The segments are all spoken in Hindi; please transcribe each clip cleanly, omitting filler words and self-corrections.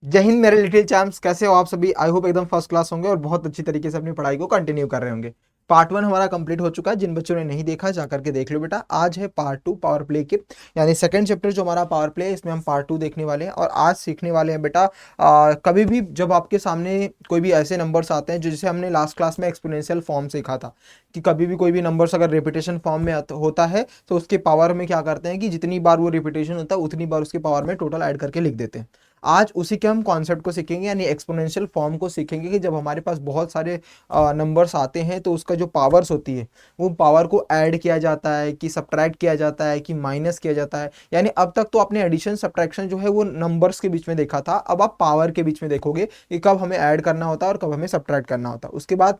जय हिंद मेरे लिटिल चैम्प्स, कैसे हो आप सभी। आई होप एकदम फर्स्ट क्लास होंगे और बहुत अच्छी तरीके से अपनी पढ़ाई को कंटिन्यू कर रहे होंगे। पार्ट 1 हमारा कंप्लीट हो चुका है। जिन बच्चों ने नहीं देखा जा करके देख लो बेटा। आज है पार्ट 2 पावर प्ले के, यानी सेकंड चैप्टर जो हमारा पावर प्ले है, इसमें हम पार्ट 2 देखने वाले हैं। और आज सीखने वाले हैं बेटा, कभी भी जब आपके सामने कोई भी ऐसे नंबर्स आते हैं जो जिसे हमने लास्ट क्लास में एक्सपोनेंशियल फॉर्म सीखा था, कि कभी भी कोई भी नंबर्स अगर रिपीटेशन फॉर्म में होता है तो उसके पावर में क्या करते हैं कि जितनी बार वो रिपीटेशन होता है उतनी बार उसके पावर में टोटल ऐड करके लिख देते हैं। आज उसी के हम कॉन्सेप्ट को सीखेंगे, यानी एक्सपोनेंशियल फॉर्म को सीखेंगे कि जब हमारे पास बहुत सारे नंबर्स आते हैं तो उसका जो पावर्स होती है वो पावर को ऐड किया जाता है, कि सब्ट्रैक्ट किया जाता है, कि माइनस किया जाता है। यानी अब तक तो आपने एडिशन सब्ट्रैक्शन जो है वो नंबर्स के बीच में देखा था, अब आप पावर के बीच में देखोगे कि कब हमें ऐड करना होता है और कब हमें सब्ट्रैक्ट करना होता है। उसके बाद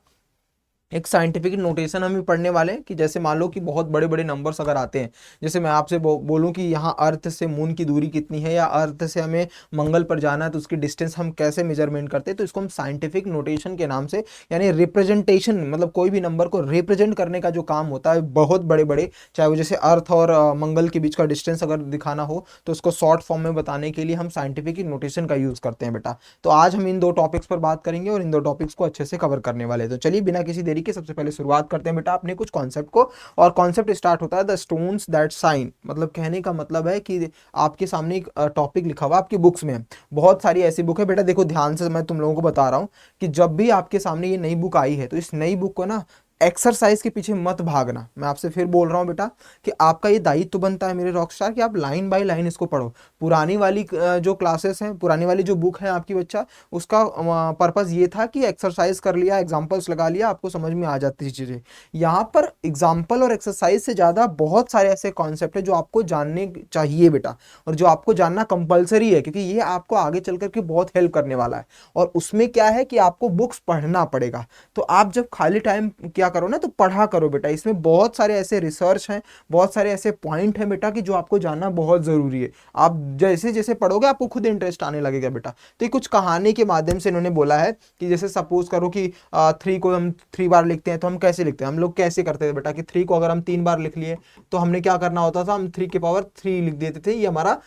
एक साइंटिफिक नोटेशन हम भी पढ़ने वाले हैं, कि जैसे मान लो कि बहुत बड़े बड़े नंबर्स अगर आते हैं, जैसे मैं आपसे बोलूं कि यहाँ अर्थ से मून की दूरी कितनी है, या अर्थ से हमें मंगल पर जाना है तो उसकी डिस्टेंस हम कैसे मेजरमेंट करते हैं, तो इसको हम साइंटिफिक नोटेशन के नाम से, यानी रिप्रेजेंटेशन, मतलब कोई भी नंबर को रिप्रेजेंट करने का जो काम होता है बहुत बड़े बड़े, चाहे वो जैसे अर्थ और मंगल के बीच का डिस्टेंस अगर दिखाना हो तो उसको शॉर्ट फॉर्म में बताने के लिए हम साइंटिफिक नोटेशन का यूज करते हैं बेटा। तो आज हम इन दो टॉपिक्स पर बात करेंगे और इन दो टॉपिक्स को अच्छे से कवर करने वाले हैं। तो चलिए बिना किसी देरी के सबसे पहले शुरुआत करते हैं बेटा अपने कुछ कॉन्सेप्ट को। और कॉन्सेप्ट स्टार्ट होता है द स्टोन्स दैट शाइन, मतलब कहने का मतलब है कि आपके सामने एक टॉपिक लिखा हुआ आपकी बुक्स में है। बहुत सारी ऐसी बुक है बेटा, देखो ध्यान से मैं तुम लोगों को बता रहा हूँ कि जब भी आपके सामने ये नई बुक आई है तो इस नई बुक को ना एक्सरसाइज के पीछे मत भागना। मैं आपसे फिर बोल रहा हूँ बेटा कि आपका ये दायित्व तो बनता है मेरे रॉकस्टार कि आप लाइन बाय लाइन इसको पढ़ो। पुरानी वाली जो क्लासेस हैं, पुरानी वाली जो बुक है आपकी बच्चा, उसका पर्पस ये था कि एक्सरसाइज कर लिया, एग्जांपल्स लगा लिया, आपको समझ में आ जाती थी चीज़ें। यहाँ पर एग्जाम्पल और एक्सरसाइज से ज़्यादा बहुत सारे ऐसे कॉन्सेप्ट है जो आपको जानने चाहिए बेटा, और जो आपको जानना कंपलसरी है, क्योंकि ये आपको आगे चल करके बहुत हेल्प करने वाला है। और उसमें क्या है कि आपको बुक्स पढ़ना पड़ेगा। तो आप जब खाली टाइम क्या करो ना, तो पढ़ा करो बेटा। इसमें बहुत सारे ऐसे रिसर्च हैं, बहुत सारे ऐसे पॉइंट हैं बेटा कि जो आपको जानना बहुत ज़रूरी है। आप जैसे जैसे पढ़ोगे आपको खुद इंटरेस्ट आने लगेगा बेटा। तो ये कुछ कहानी के माध्यम से इन्होंने बोला है कि जैसे सपोज करो कि 3 को हम 3 बार लिखते हैं, तो हम कैसे लिखते हैं, हम लोग कैसे करते थे बेटा कि 3 को अगर हम 3 बार लिख लिए तो हमने क्या करना होता था, हम 3 की पावर 3 लिख देते थे। ये हमारा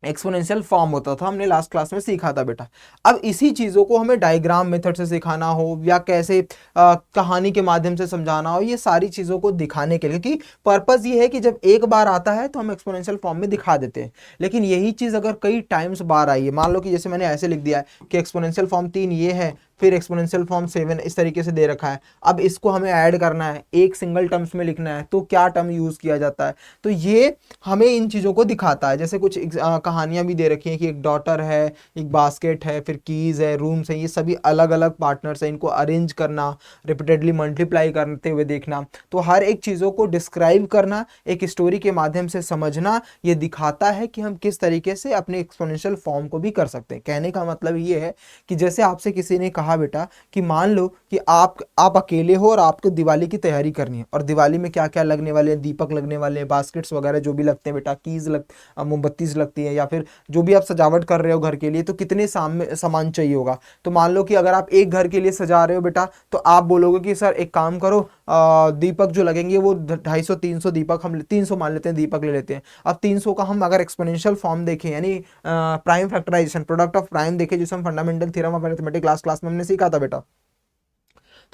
एक्सपोनेंशियल फॉर्म होता था, हमने लास्ट क्लास में सीखा था बेटा। अब इसी चीज़ों को हमें डायग्राम मेथड से सिखाना हो या कैसे कहानी के माध्यम से समझाना हो, ये सारी चीज़ों को दिखाने के लिए, क्योंकि पर्पज़ ये है कि जब एक बार आता है तो हम एक्सपोनेंशियल फॉर्म में दिखा देते हैं। लेकिन यही चीज़ अगर कई टाइम्स बार आई है, मान लो कि जैसे मैंने ऐसे लिख दिया है कि एक्सपोनेंशियल फॉर्म 3 ये है, फिर एक्सपोनेंशियल फॉर्म 7 इस तरीके से दे रखा है, अब इसको हमें ऐड करना है, एक सिंगल टर्म्स में लिखना है, तो क्या टर्म यूज़ किया जाता है। तो ये हमें इन चीज़ों को दिखाता है। जैसे कुछ कहानियाँ भी दे रखी हैं कि एक डॉटर है, एक बास्केट है, फिर कीज़ है, रूम्स हैं, ये सभी अलग अलग पार्टनर्स हैं, इनको अरेंज करना, रिपीटेडली मल्टीप्लाई करते हुए देखना, तो हर एक चीज़ों को डिस्क्राइब करना, एक स्टोरी के माध्यम से समझना, ये दिखाता है कि हम किस तरीके से अपने एक्सपोनेंशियल फॉर्म को भी कर सकते हैं। कहने का मतलब ये है कि जैसे आपसे किसी ने कहा बेटा कि मान लो कि आप अकेले हो और आपको दिवाली की तैयारी करनी है, और दिवाली में क्या क्या लगने वाले हैं, दीपक लगने वाले हैं, बास्केट्स वगैरह जो भी लगते हैं बेटा, कीज मोमबत्ती लगती है, या फिर जो भी आप सजावट कर रहे हो घर के लिए, तो कितने सामान चाहिए होगा। तो मान लो कि अगर आप एक घर के लिए सजा रहे हो बेटा, तो आप बोलोगे कि सर एक काम करो, दीपक जो लगेंगे वो 250 300 दीपक, हम 300 मान लेते हैं, दीपक ले लेते हैं। अब 300 का हम अगर एक्सपोनेंशियल फॉर्म देखें, यानी prime factorization, product of prime देखें, जिसे हम fundamental theorem of arithmetic class में हमने सीखा था बेटा,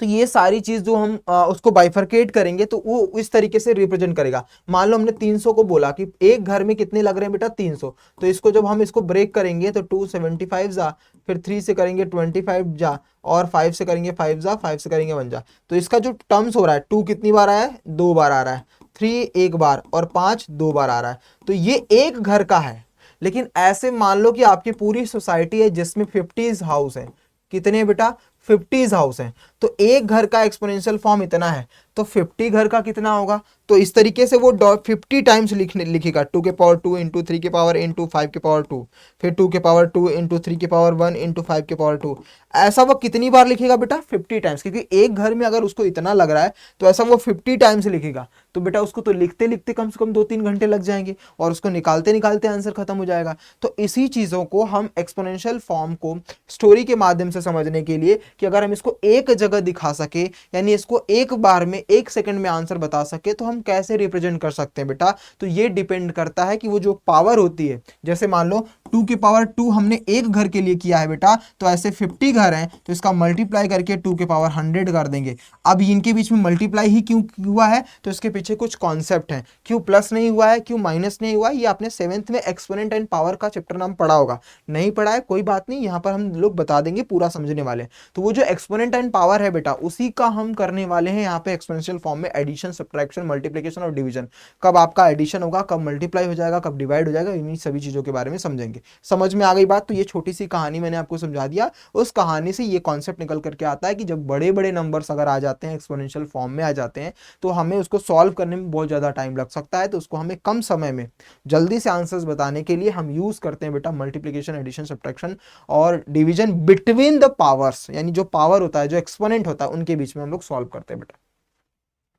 तो ये सारी चीज जो हम उसको बाइफरकेट करेंगे तो वो इस तरीके से रिप्रेजेंट करेगा। मान लो हमने 300 को बोला कि एक घर में कितने लग रहे हैं बेटा, 300, तो इसको जब हम इसको ब्रेक करेंगे तो 275 जा, फिर 3 से करेंगे 25 जा, और 5 से करेंगे 5 जा, 5 से करेंगे 1 जा। तो इसका जो टर्म्स हो रहा है, 2 कितनी बार आया है, 2 बार आ रहा है, 3 एक बार, और 5 2 बार आ रहा है। तो ये एक घर का है। लेकिन ऐसे मान लो कि आपकी पूरी सोसाइटी है जिसमें 50 हाउस है, कितने बेटा, 50 हाउस हैं, तो एक घर का एक्सपोनेंशियल फॉर्म इतना है, तो 50 घर का कितना होगा। तो इस तरीके से वो 50 टाइम्स लिखेगा, 2 के पावर 2 इंटू 3 के पावर इंटू 5 के पावर 2, फिर 2 के पावर 2 इंटू 3 के पावर 1 इंटू 5 के पावर 2। ऐसा वो कितनी बार लिखेगा बेटा, 50 टाइम्स, क्योंकि एक घर में अगर उसको इतना लग रहा है तो ऐसा वो 50 टाइम्स लिखेगा। तो बेटा उसको तो लिखते लिखते कम से कम 2-3 घंटे लग जाएंगे, और उसको निकालते निकालते आंसर खत्म हो जाएगा। तो इसी चीज़ों को हम एक्सपोनेंशियल फॉर्म को स्टोरी के माध्यम से समझने के लिए, कि अगर हम इसको एक जगह दिखा सके, यानी इसको एक बार में 1 सेकंड में आंसर बता सके, तो हम कैसे रिप्रेजेंट कर सकते हैं बेटा। तो ये डिपेंड करता है कि वो जो पावर होती है, जैसे मान लो 2 के पावर 2 हमने एक घर के लिए किया है बेटा, तो ऐसे 50 घर हैं, तो इसका मल्टीप्लाई करके 2 के पावर 100 कर देंगे। अब इनके बीच में मल्टीप्लाई ही क्यों हुआ है, तो इसके पीछे कुछ कॉन्सेप्ट है। क्यों प्लस नहीं हुआ है, क्यों माइनस नहीं हुआ है, ये आपने 7th में एक्सपोनेंट एंड पावर का चैप्टर नाम पढ़ा होगा। नहीं पढ़ा है कोई बात नहीं, यहाँ पर हम लोग बता देंगे, पूरा समझने वाले हैं। तो वो जो एक्सपोनेंट एंड पावर है बेटा, उसी का हम करने वाले हैं यहाँ पे एक्सपोनेंशियल फॉर्म में एडिशन, सब्ट्रैक्शन, मल्टीप्लिकेशन और डिवीजन। कब आपका एडिशन होगा, कब मल्टीप्लाई हो जाएगा, कब डिवाइड हो जाएगा, इन्हीं सभी चीजों के बारे में समझेंगे। समझ में आ गई बात? तो ये छोटी सी कहानी मैंने आपको समझा दिया। उस कहानी से ये कॉन्सेप्ट निकल करके आता है कि जब बड़े बड़े नंबर्स अगर आ जाते हैं, एक्सपोनेंशियल फॉर्म में आ जाते हैं, तो हमें उसको सॉल्व करने में बहुत ज्यादा टाइम लग सकता है। तो उसको हमें कम समय में जल्दी से आंसर्स बताने के लिए हम यूज करते हैं बेटा मल्टीप्लिकेशन, एडिशन, सब्ट्रैक्शन और डिवीजन बिटवीन द पावर्स, यानी जो पावर होता है, जो एक्सपोनेंट होता है, उनके बीच में हम लोग सॉल्व करते हैं बेटा।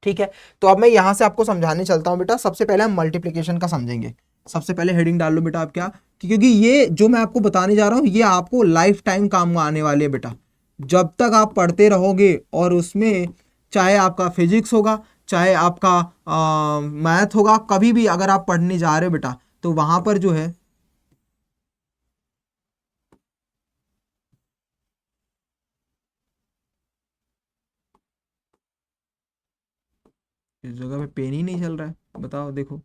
ठीक है, तो अब मैं यहां से आपको समझाने चलता हूं बेटा। सबसे पहले हम मल्टीप्लिकेशन का समझेंगे। सबसे पहले हेडिंग डाल लो बेटा आप क्या, क्योंकि ये जो मैं आपको बताने जा रहा हूं ये आपको लाइफ टाइम काम आने वाले हैं बेटा। जब तक आप पढ़ते रहोगे, और उसमें चाहे आपका फिजिक्स होगा, चाहे आपका मैथ होगा, कभी भी अगर आप पढ़ने जा रहे हो बेटा, तो वहां पर जो है इस जगह पे पेन ही नहीं चल रहा है, बताओ देखो।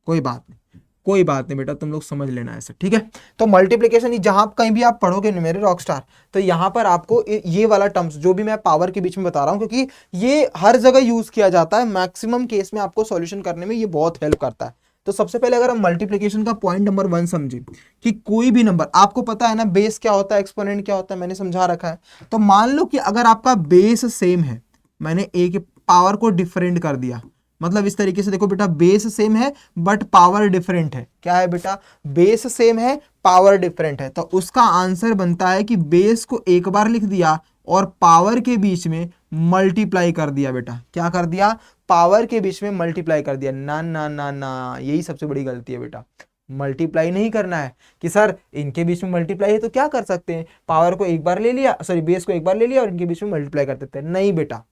कोई बात नहीं, कोई बात नहीं बेटा, तुम लोग समझ लेना ऐसे, ठीक है। तो मल्टीप्लिकेशन जहां कहीं भी आप पढ़ोगे मेरे रॉकस्टार, तो यहां पर आपको ये वाला टर्म्स जो भी मैं पावर के बीच में बता रहा हूं, क्योंकि ये हर जगह यूज किया जाता है, मैक्सिमम केस में आपको सॉल्यूशन करने में ये बहुत हेल्प करता है। तो सबसे पहले अगर हम मल्टीप्लिकेशन का पॉइंट नंबर 1 समझे कि कोई भी नंबर, आपको पता है ना बेस क्या होता है, एक्सपोनेंट क्या होता है, मैंने समझा रखा है। तो मान लो कि अगर आपका बेस सेम है, मैंने ए के पावर को डिफरेंट कर दिया, मतलब इस तरीके से देखो बेटा, बेस सेम है बट पावर डिफरेंट है। क्या है बेटा, बेस सेम है, पावर डिफरेंट है। तो उसका आंसर बनता है कि बेस को एक बार लिख दिया और पावर के बीच में मल्टीप्लाई कर दिया बेटा। क्या कर दिया, पावर के बीच में मल्टीप्लाई कर दिया। ना ना ना ना, यही सबसे बड़ी गलती है बेटा। मल्टीप्लाई नहीं करना है कि सर इनके बीच में मल्टीप्लाई है तो क्या कर सकते हैं, पावर को एक बार ले लिया, सॉरी बेस को एक बार ले लिया और इनके बीच में मल्टीप्लाई कर देते हैं। नहीं बेटा,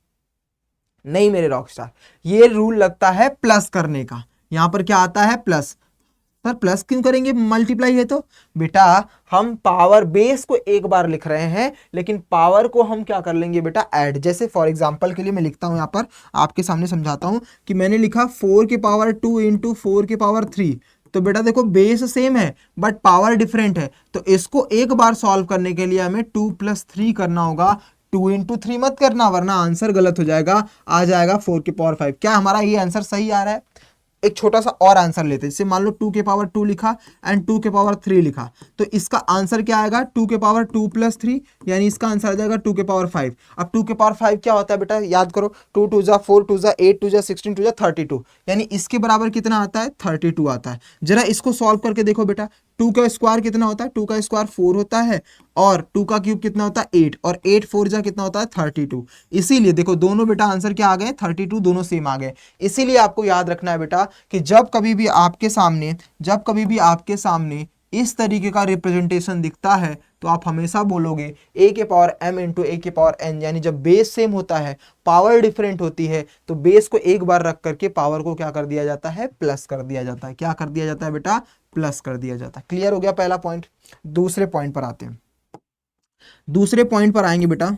नहीं मेरे रॉकस्टार, ये रूल लगता है प्लस करने का। यहां पर क्या आता है, प्लस। सर प्लस क्यों करेंगे, मल्टीप्लाई है तो? बेटा हम पावर बेस को एक बार लिख रहे हैं, लेकिन पावर को हम क्या कर लेंगे बेटा, ऐड। जैसे फॉर एग्जांपल के लिए मैं लिखता हूं, यहां पर आपके सामने समझाता हूं कि मैंने लिखा 4 के पावर 2 इंटू 4 के पावर 3। तो बेटा देखो बेस सेम है बट पावर डिफरेंट है, तो इसको एक बार सॉल्व करने के लिए हमें 2 + 3 करना होगा। 2 इंटू 3 मत करना, वरना आंसर गलत हो जाएगा, आ जाएगा 4 के पावर 5। क्या हमारा ये आंसर सही आ रहा है? एक छोटा सा और आंसर लेते हैं, जैसे मान लो 2 के पावर 2 लिखा एंड 2 के पावर 3 लिखा, तो इसका आंसर क्या आएगा, 2 के पावर 2 + 3, यानी इसका आंसर आ जाएगा 2 के पावर 5। अब 2 के पावर 5 क्या होता है बेटा, याद करो, 2 2 जा 4, 2 जा 8, 2 जा 16, 2 जा 32, यानी इसके बराबर कितना आता है, 32 आता है। जरा इसको सॉल्व करके देखो बेटा, 2 का स्क्वायर कितना होता है, 2 का स्क्वायर 4 होता है, और 2 का क्यूब कितना होता है 8, और 8 4 जा कितना होता है 32। इसीलिए देखो दोनों बेटा आंसर क्या आ गए, 32, दोनों सेम आ गए। इसीलिए आपको याद रखना है बेटा कि जब कभी भी आपके सामने इस तरीके का रिप्रेजेंटेशन दिखता है, तो आप हमेशा बोलोगे a के पावर m इंटू a के पावर n, यानी जब बेस सेम होता है, पावर डिफरेंट होती है, तो बेस को एक बार रख करके पावर को क्या कर दिया जाता है, प्लस कर दिया जाता है। क्या कर दिया जाता है बेटा, प्लस कर दिया जाता है। क्लियर हो गया पहला पॉइंट। दूसरे पॉइंट पर आते हैं, दूसरे पॉइंट पर आएंगे बेटा।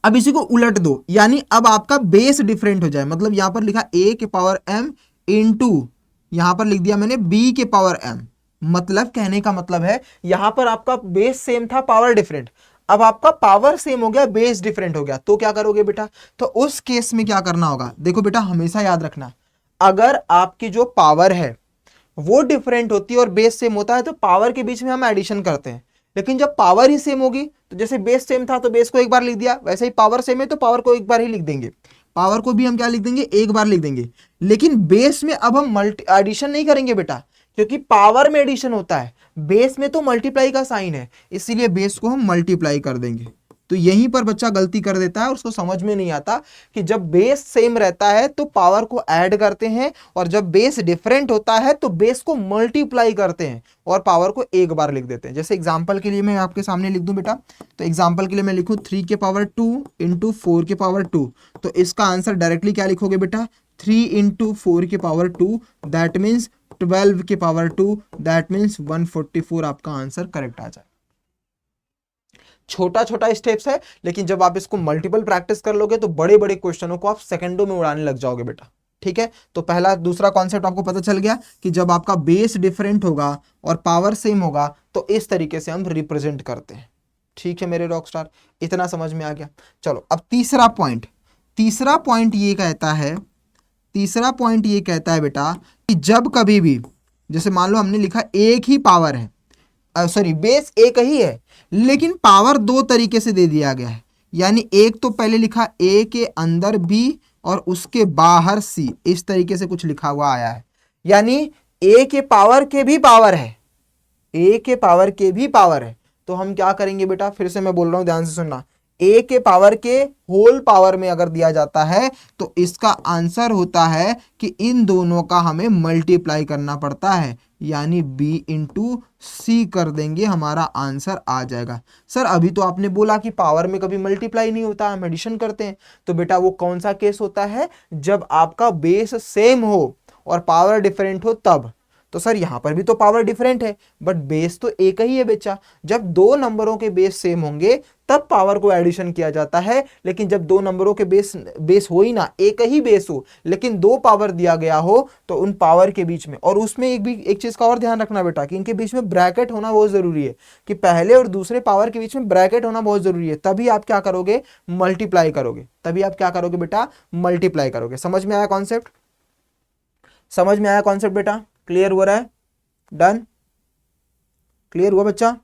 अब इसी को उलट दो, यानी अब आपका बेस डिफरेंट हो जाए, मतलब यहां पर लिखा a के पावर m इंटू, यहां पर लिख दिया मैंने b के पावर m। मतलब कहने का मतलब है यहां पर आपका बेस सेम था, पावर डिफरेंट। अब आपका पावर सेम हो गया, बेस डिफरेंट हो गया, तो क्या करोगे बेटा, तो उस केस में क्या करना होगा, देखो बेटा हमेशा याद रखना, अगर आपकी जो पावर है वो डिफरेंट होती है और बेस सेम होता है, तो पावर के बीच में हम एडिशन करते हैं। लेकिन जब पावर ही सेम होगी, तो जैसे बेस सेम था तो बेस को एक बार लिख दिया, वैसे ही पावर सेम है तो पावर को एक बार ही लिख देंगे। पावर को भी हम क्या लिख देंगे, एक बार लिख देंगे। लेकिन बेस में अब हम मल्टी एडिशन नहीं करेंगे बेटा, क्योंकि पावर में एडिशन होता है, बेस में तो मल्टीप्लाई का साइन है, इसीलिए बेस को हम मल्टीप्लाई कर देंगे। तो यहीं पर बच्चा गलती कर देता है, उसको समझ में नहीं आता कि जब बेस सेम रहता है तो पावर को ऐड करते हैं, और जब बेस डिफरेंट होता है तो बेस को मल्टीप्लाई करते हैं और पावर को एक बार लिख देते हैं। जैसे एग्जांपल के लिए मैं आपके सामने लिख दूं बेटा, तो एग्जांपल के लिए मैं लिखूं 3 के पावर 2 इंटू 4 के पावर 2, तो इसका आंसर डायरेक्टली क्या लिखोगे बेटा, 3 इंटू 4 के पावर 2, दैट मीन्स 12 की पावर 2, दैट मीन्स 144 आपका आंसर करेक्ट आ जाए। छोटा छोटा स्टेप्स है, लेकिन जब आप इसको मल्टीपल प्रैक्टिस कर लोगे तो बड़े बड़े क्वेश्चनों को आप सेकंडों में उड़ाने लग जाओगे बेटा। ठीक है, तो पहला दूसरा कॉन्सेप्ट आपको पता चल गया कि जब आपका बेस डिफरेंट होगा और पावर सेम होगा तो इस तरीके से हम रिप्रेजेंट करते हैं। ठीक है मेरे रॉकस्टार, इतना समझ में आ गया। चलो अब तीसरा पॉइंट ये कहता है, तीसरा पॉइंट ये कहता है बेटा कि जब कभी भी, जैसे मान लो हमने लिखा एक ही पावर है, सॉरी बेस एक ही है लेकिन पावर दो तरीके से दे दिया गया है, यानी एक तो पहले लिखा ए के अंदर बी और उसके बाहर सी, इस तरीके से कुछ लिखा हुआ आया है, यानी ए के पावर के भी पावर है, ए के पावर के भी पावर है। तो हम क्या करेंगे बेटा, फिर से मैं बोल रहा हूं ध्यान से सुनना, ए के पावर के होल पावर में अगर दिया जाता है तो इसका आंसर होता है कि इन दोनों का हमें मल्टीप्लाई करना पड़ता है, यानी b इंटू सी कर देंगे, हमारा आंसर आ जाएगा। सर अभी तो आपने बोला कि पावर में कभी मल्टीप्लाई नहीं होता, हम एडिशन करते हैं। तो बेटा वो कौन सा केस होता है, जब आपका बेस सेम हो और पावर डिफरेंट हो तब। तो सर यहां पर भी तो पावर डिफरेंट है बट बेस तो एक ही है बच्चा। जब दो नंबरों के बेस सेम होंगे तब पावर को एडिशन किया जाता है, लेकिन जब दो नंबरों के बेस हो ही ना, एक ही बेस हो लेकिन दो पावर दिया गया हो तो उन पावर के बीच में, और उसमें एक चीज का और ध्यान रखना बेटा कि इनके बीच में ब्रैकेट होना बहुत जरूरी है, कि पहले और दूसरे पावर के बीच में ब्रैकेट होना बहुत जरूरी है, तभी आप क्या करोगे, मल्टीप्लाई करोगे, तभी आप क्या करोगे बेटा, मल्टीप्लाई करोगे। समझ में आया कॉन्सेप्ट, समझ में आया कॉन्सेप्ट बेटा, क्लियर हो रहा है, डन, क्लियर हुआ बच्चा।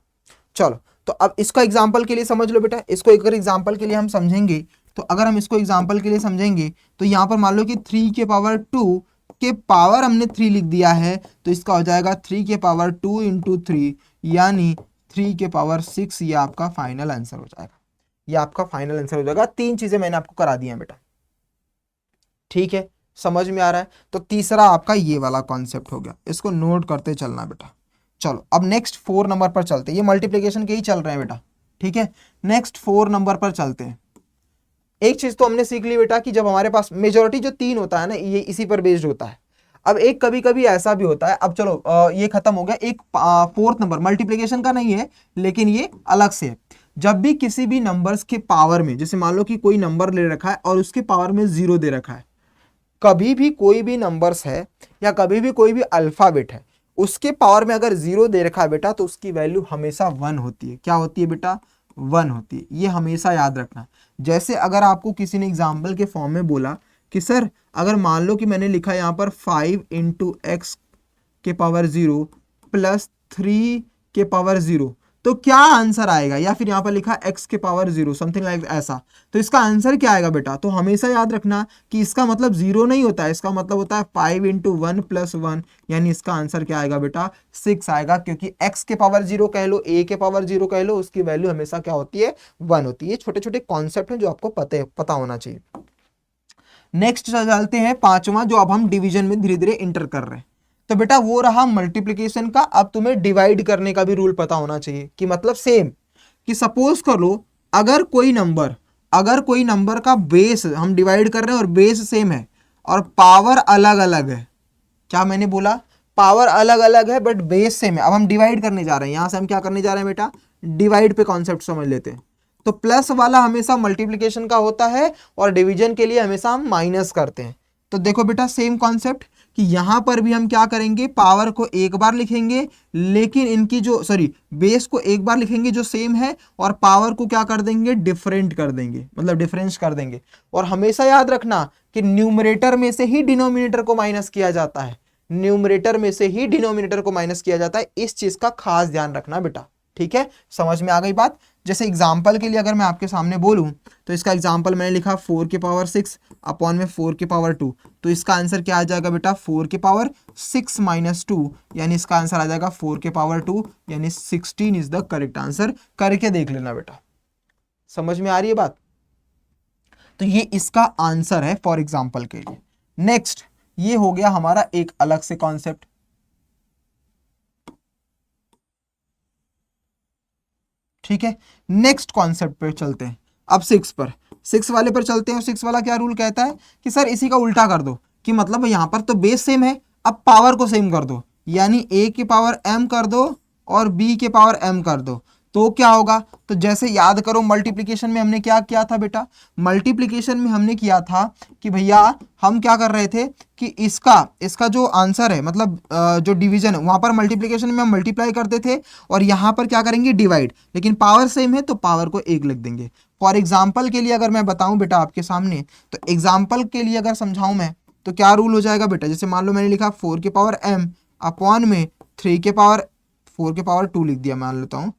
चलो तो अब इसको एग्जांपल के लिए समझ लो बेटा, इसको एक एग्जांपल के लिए हम समझेंगे तो अगर हम इसको एग्जांपल के लिए समझेंगे तो यहां पर मान लो कि 3 के पावर 2 के पावर हमने 3 लिख दिया है, तो इसका हो जाएगा 3 के पावर 2 इंटू 3 यानी 3 के पावर 6, ये आपका फाइनल आंसर हो जाएगा, ये आपका फाइनल आंसर हो जाएगा। तीन चीजें मैंने आपको करा दी हैं बेटा, ठीक है, समझ में आ रहा है। तो तीसरा आपका ये वाला कॉन्सेप्ट हो गया, इसको नोट करते चलना बेटा। चलो अब नेक्स्ट 4 नंबर पर चलते हैं, ये मल्टीप्लिकेशन के ही चल रहे हैं बेटा, ठीक है। नेक्स्ट 4 नंबर पर चलते हैं। एक चीज तो हमने सीख ली बेटा कि जब हमारे पास मेजोरिटी जो 3 होता है ना, ये इसी पर बेस्ड होता है। अब एक कभी कभी ऐसा भी होता है, अब चलो ये खत्म हो गया। एक 4th नंबर मल्टीप्लिकेशन का नहीं है लेकिन ये अलग से है। जब भी किसी भी नंबर्स के पावर में, जैसे मान लो कि कोई नंबर ले रखा है और उसके पावर में 0 दे रखा है, कभी भी कोई भी नंबर्स है या कभी भी कोई भी अल्फाबेट है, उसके पावर में अगर 0 दे रखा है बेटा तो उसकी वैल्यू हमेशा 1 होती है। क्या होती है बेटा, 1 होती है, ये हमेशा याद रखना। जैसे अगर आपको किसी ने एग्जाम्पल के फॉर्म में बोला कि सर अगर मान लो कि मैंने लिखा यहाँ पर 5 इंटू एक्स के पावर 0 प्लस 3 के पावर 0 तो क्या आंसर आएगा, या फिर यहाँ पर लिखा x के पावर 0 समथिंग लाइक ऐसा, तो इसका आंसर क्या आएगा बेटा। तो हमेशा याद रखना कि इसका मतलब 0 नहीं होता है, इसका मतलब होता है 5 इंटू 1 प्लस 1, यानी इसका आंसर क्या आएगा बेटा, 6 आएगा, क्योंकि x के पावर 0 कह लो, a के पावर 0 कह लो, उसकी वैल्यू हमेशा क्या होती है, 1 होती है। छोटे छोटे कॉन्सेप्ट हैं जो आपको पता होना चाहिए। नेक्स्ट चलते हैं 5वां, जो अब हम डिवीजन में धीरे धीरे इंटर कर रहे हैं। तो बेटा वो रहा मल्टीप्लिकेशन का। अब तुम्हें डिवाइड करने का भी रूल पता होना चाहिए, कि मतलब सेम, कि सपोज कर लो अगर कोई नंबर का बेस हम डिवाइड कर रहे हैं और बेस सेम है और पावर अलग अलग है। क्या मैंने बोला, पावर अलग अलग है बट बेस सेम है। अब हम डिवाइड करने जा रहे हैं, यहां से हम क्या करने जा रहे हैं बेटा, डिवाइड पे कॉन्सेप्ट समझ लेते हैं। तो प्लस वाला हमेशा मल्टीप्लिकेशन का होता है और डिवीजन के लिए हमेशा हम माइनस करते हैं। तो देखो बेटा सेम कॉन्सेप्ट, कि यहां पर भी हम क्या करेंगे, पावर को एक बार लिखेंगे लेकिन इनकी जो बेस को एक बार लिखेंगे जो सेम है, और पावर को क्या कर देंगे, डिफरेंट कर देंगे, मतलब डिफरेंस कर देंगे। और हमेशा याद रखना कि न्यूमरेटर में से ही डिनोमिनेटर को माइनस किया जाता है, न्यूमरेटर में से ही डिनोमिनेटर को माइनस किया जाता है। इस चीज का खास ध्यान रखना बेटा, ठीक है, समझ में आ गई बात। जैसे एग्जाम्पल के लिए अगर मैं आपके सामने बोलूं तो इसका एग्जाम्पल मैंने लिखा 4 के पावर 6 अपॉन में 4 के पावर 2, तो इसका आंसर क्या आ जाएगा बेटा, 4 के पावर 6 माइनस 2, यानी इसका आंसर आ जाएगा 4 के पावर 2, यानी 16 इज द करेक्ट आंसर। करके देख लेना बेटा, समझ में आ रही है बात। तो ये इसका आंसर है फॉर एग्जाम्पल के लिए। नेक्स्ट ये हो गया हमारा एक अलग से कॉन्सेप्ट। ठीक है, नेक्स्ट कॉन्सेप्ट पे चलते हैं। अब 6 वाले पर चलते हैं। 6 वाला क्या रूल कहता है कि सर इसी का उल्टा कर दो, कि मतलब यहां पर तो बेस सेम है, अब पावर को सेम कर दो, यानी a की पावर m कर दो और b के पावर m कर दो, तो क्या होगा? तो जैसे याद करो मल्टीप्लिकेशन में हमने क्या किया था बेटा, मल्टीप्लिकेशन में हमने किया था कि भैया हम क्या कर रहे थे कि इसका जो आंसर है, मतलब जो डिवीजन है, वहां पर मल्टीप्लिकेशन में हम मल्टीप्लाई करते थे और यहाँ पर क्या करेंगे, डिवाइड। लेकिन पावर सेम है तो पावर को 1 लिख देंगे। फॉर एग्जाम्पल के लिए अगर मैं बताऊं बेटा आपके सामने, तो एग्जाम्पल के लिए अगर समझाऊं मैं, तो क्या रूल हो जाएगा बेटा, जैसे मान लो मैंने लिखा 4 के पावर m अपॉन में 3 के पावर 4 के पावर 2 लिख दिया, मान लेता हूँ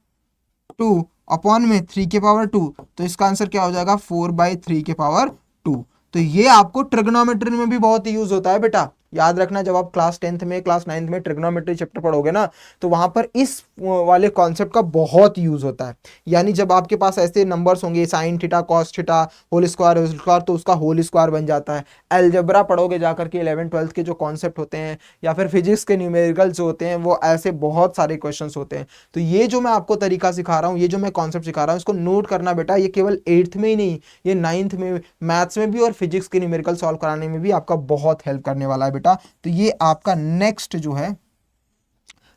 2 अपॉन में 3 के पावर 2, तो इसका आंसर क्या हो जाएगा 4/3 के पावर 2। तो ये आपको ट्रिग्नोमेट्री में भी बहुत यूज होता है बेटा, याद रखना। जब आप क्लास 10th में, क्लास 9th में ट्रिग्नोमेट्री चैप्टर पढ़ोगे ना, तो वहां पर इस वाले कॉन्सेप्ट का बहुत यूज होता है। यानी जब आपके पास ऐसे नंबर्स होंगे sine theta cos theta whole square, तो उसका होल स्क्वायर बन जाता है। अलजेब्रा पढ़ोगे जाकर के 11th 12th के जो कॉन्सेप्ट होते हैं, या फिर फिजिक्स के न्यूमेरिकल्स जो होते हैं, वो ऐसे बहुत सारे क्वेश्चंस होते हैं। तो ये जो मैं आपको तरीका सिखा रहा हूँ, ये जो मैं कॉन्सेप्ट सिखा रहा हूँ, इसको नोट करना बेटा। ये केवल 8th में ही नहीं, ये 9th में, मैथ्स में भी और फिजिक्स के न्यूमेरिकल सॉल्व कराने में भी आपका बहुत हेल्प करने वाला है बेटा। तो ये आपका नेक्स्ट जो है,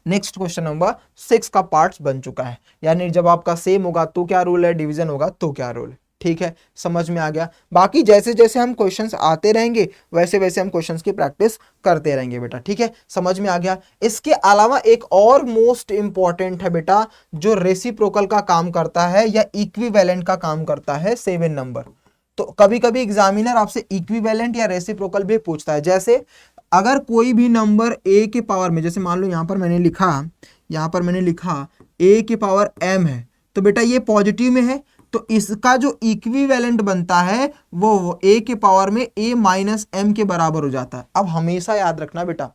नेक्स्ट क्वेश्चन नंबर 6 का पार्ट्स बन चुका है। यानी जब आपका सेम होगा तो क्या रूल है, डिवीजन होगा तो क्या रूल है। ठीक है, समझ में आ गया। बाकी जैसे जैसे हम क्वेश्चंस आते रहेंगे वैसे वैसे हम क्वेश्चंस की प्रैक्टिस करते रहेंगे बेटा। ठीक है, समझ में आ गया। इसके अलावा एक और मोस्ट इंपॉर्टेंट है बेटा, जो रेसिप्रोकल का काम करता है या इक्विवेलेंट का काम करता है, 7 नंबर। तो कभी कभी एग्जामिनर आपसे इक्विवेलेंट या रेसिप्रोकल भी पूछता है। जैसे अगर कोई भी नंबर a के पावर में, जैसे मान लो यहाँ पर मैंने लिखा a के पावर m है, तो बेटा ये पॉजिटिव में है, तो इसका जो इक्विवेलेंट बनता है वो a के पावर में a माइनस m के बराबर हो जाता है। अब हमेशा याद रखना बेटा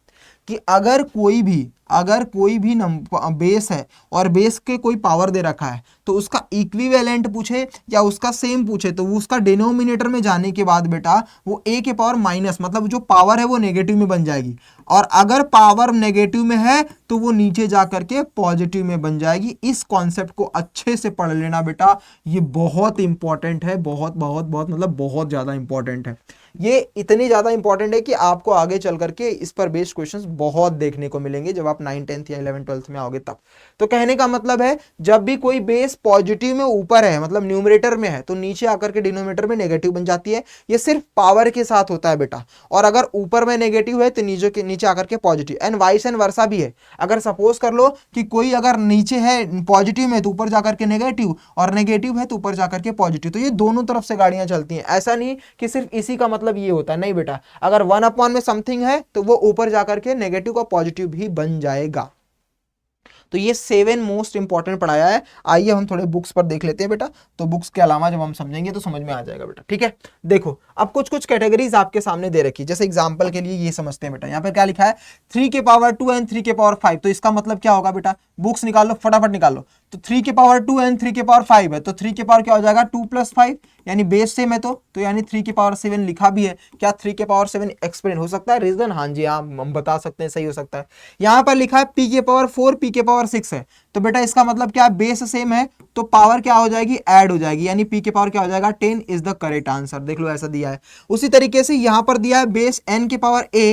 कि अगर कोई भी बेस है और बेस के कोई पावर दे रखा है, तो उसका इक्विवेलेंट पूछे या उसका सेम पूछे, तो वो उसका डिनोमिनेटर में जाने के बाद बेटा वो a के पावर माइनस, मतलब जो पावर है वो नेगेटिव में बन जाएगी। और अगर पावर नेगेटिव में है तो वो नीचे जा करके पॉजिटिव में बन जाएगी। इस कॉन्सेप्ट को अच्छे से पढ़ लेना बेटा, ये बहुत इंपॉर्टेंट है, बहुत बहुत बहुत मतलब बहुत ज्यादा इंपॉर्टेंट है। ये इतनी ज्यादा इंपॉर्टेंट है कि आपको आगे चल करके इस पर बेस्ड क्वेश्चंस बहुत देखने को मिलेंगे जब आप 9th 10th या 11th 12th में आओगे तब। तो कहने का मतलब है, जब भी कोई बेस पॉजिटिव में ऊपर है, मतलब न्यूमरेटर में है, तो नीचे आकर के डिनोमिनेटर में नेगेटिव बन जाती है। ये सिर्फ पावर के साथ होता है बेटा। और अगर ऊपर में नेगेटिव है तो नीचे आकर के पॉजिटिव, एंड वाइस एंड वर्सा भी है। अगर सपोज कर लो कि कोई अगर नीचे है पॉजिटिव में तो ऊपर जाकर के नेगेटिव, और नेगेटिव है तो ऊपर जाकर के पॉजिटिव, तो ये दोनों तरफ से गाड़ियां चलती हैं। ऐसा नहीं कि सिर्फ इसी का मतलब ये होता है, नहीं बेटा। अगर 1/, में समथिंग है तो वो ऊपर जाकर के नेगेटिव का पॉजिटिव भी बन जाएगा। तो ये 7 मोस्ट इंपॉर्टेंट पढ़ाया है। आइए हम थोड़े बुक्स पर देख लेते हैं बेटा, तो बुक्स के अलावा जब हम समझेंगे तो समझ में आ जाएगा बेटा। ठीक है, देखो अब कुछ कैटेगरीज आपके सामने दे रखी है। जैसे एग्जांपल के लिए ये समझते हैं बेटा, यहाँ पे क्या लिखा है 3 के पावर 2 एंड 3 के पावर 5, तो इसका मतलब क्या होगा बेटा, बुक्स निकाल लो, फटाफट निकाल लो। तो 3 के पावर 2 एंड 3 के पावर 5 है, तो 3 के पावर क्या हो जाएगा 2 + 5, यानी बेस सेम है, तो यानी 3 के पावर 7 लिखा भी है। क्या 3 के पावर 7 एक्सप्लेन हो सकता है रीजन? हाँ जी, हम बता सकते हैं, सही हो सकता है। यहाँ पर लिखा है p के पावर 4 p के पावर 6 है, तो बेटा इसका मतलब क्या, बेस सेम है तो पावर क्या हो जाएगी, ऐड हो जाएगी, यानी p के पावर क्या हो जाएगा 10 इज द करेक्ट आंसर। देख लो ऐसा दिया है। उसी तरीके से यहाँ पर दिया है बेस n के पावर a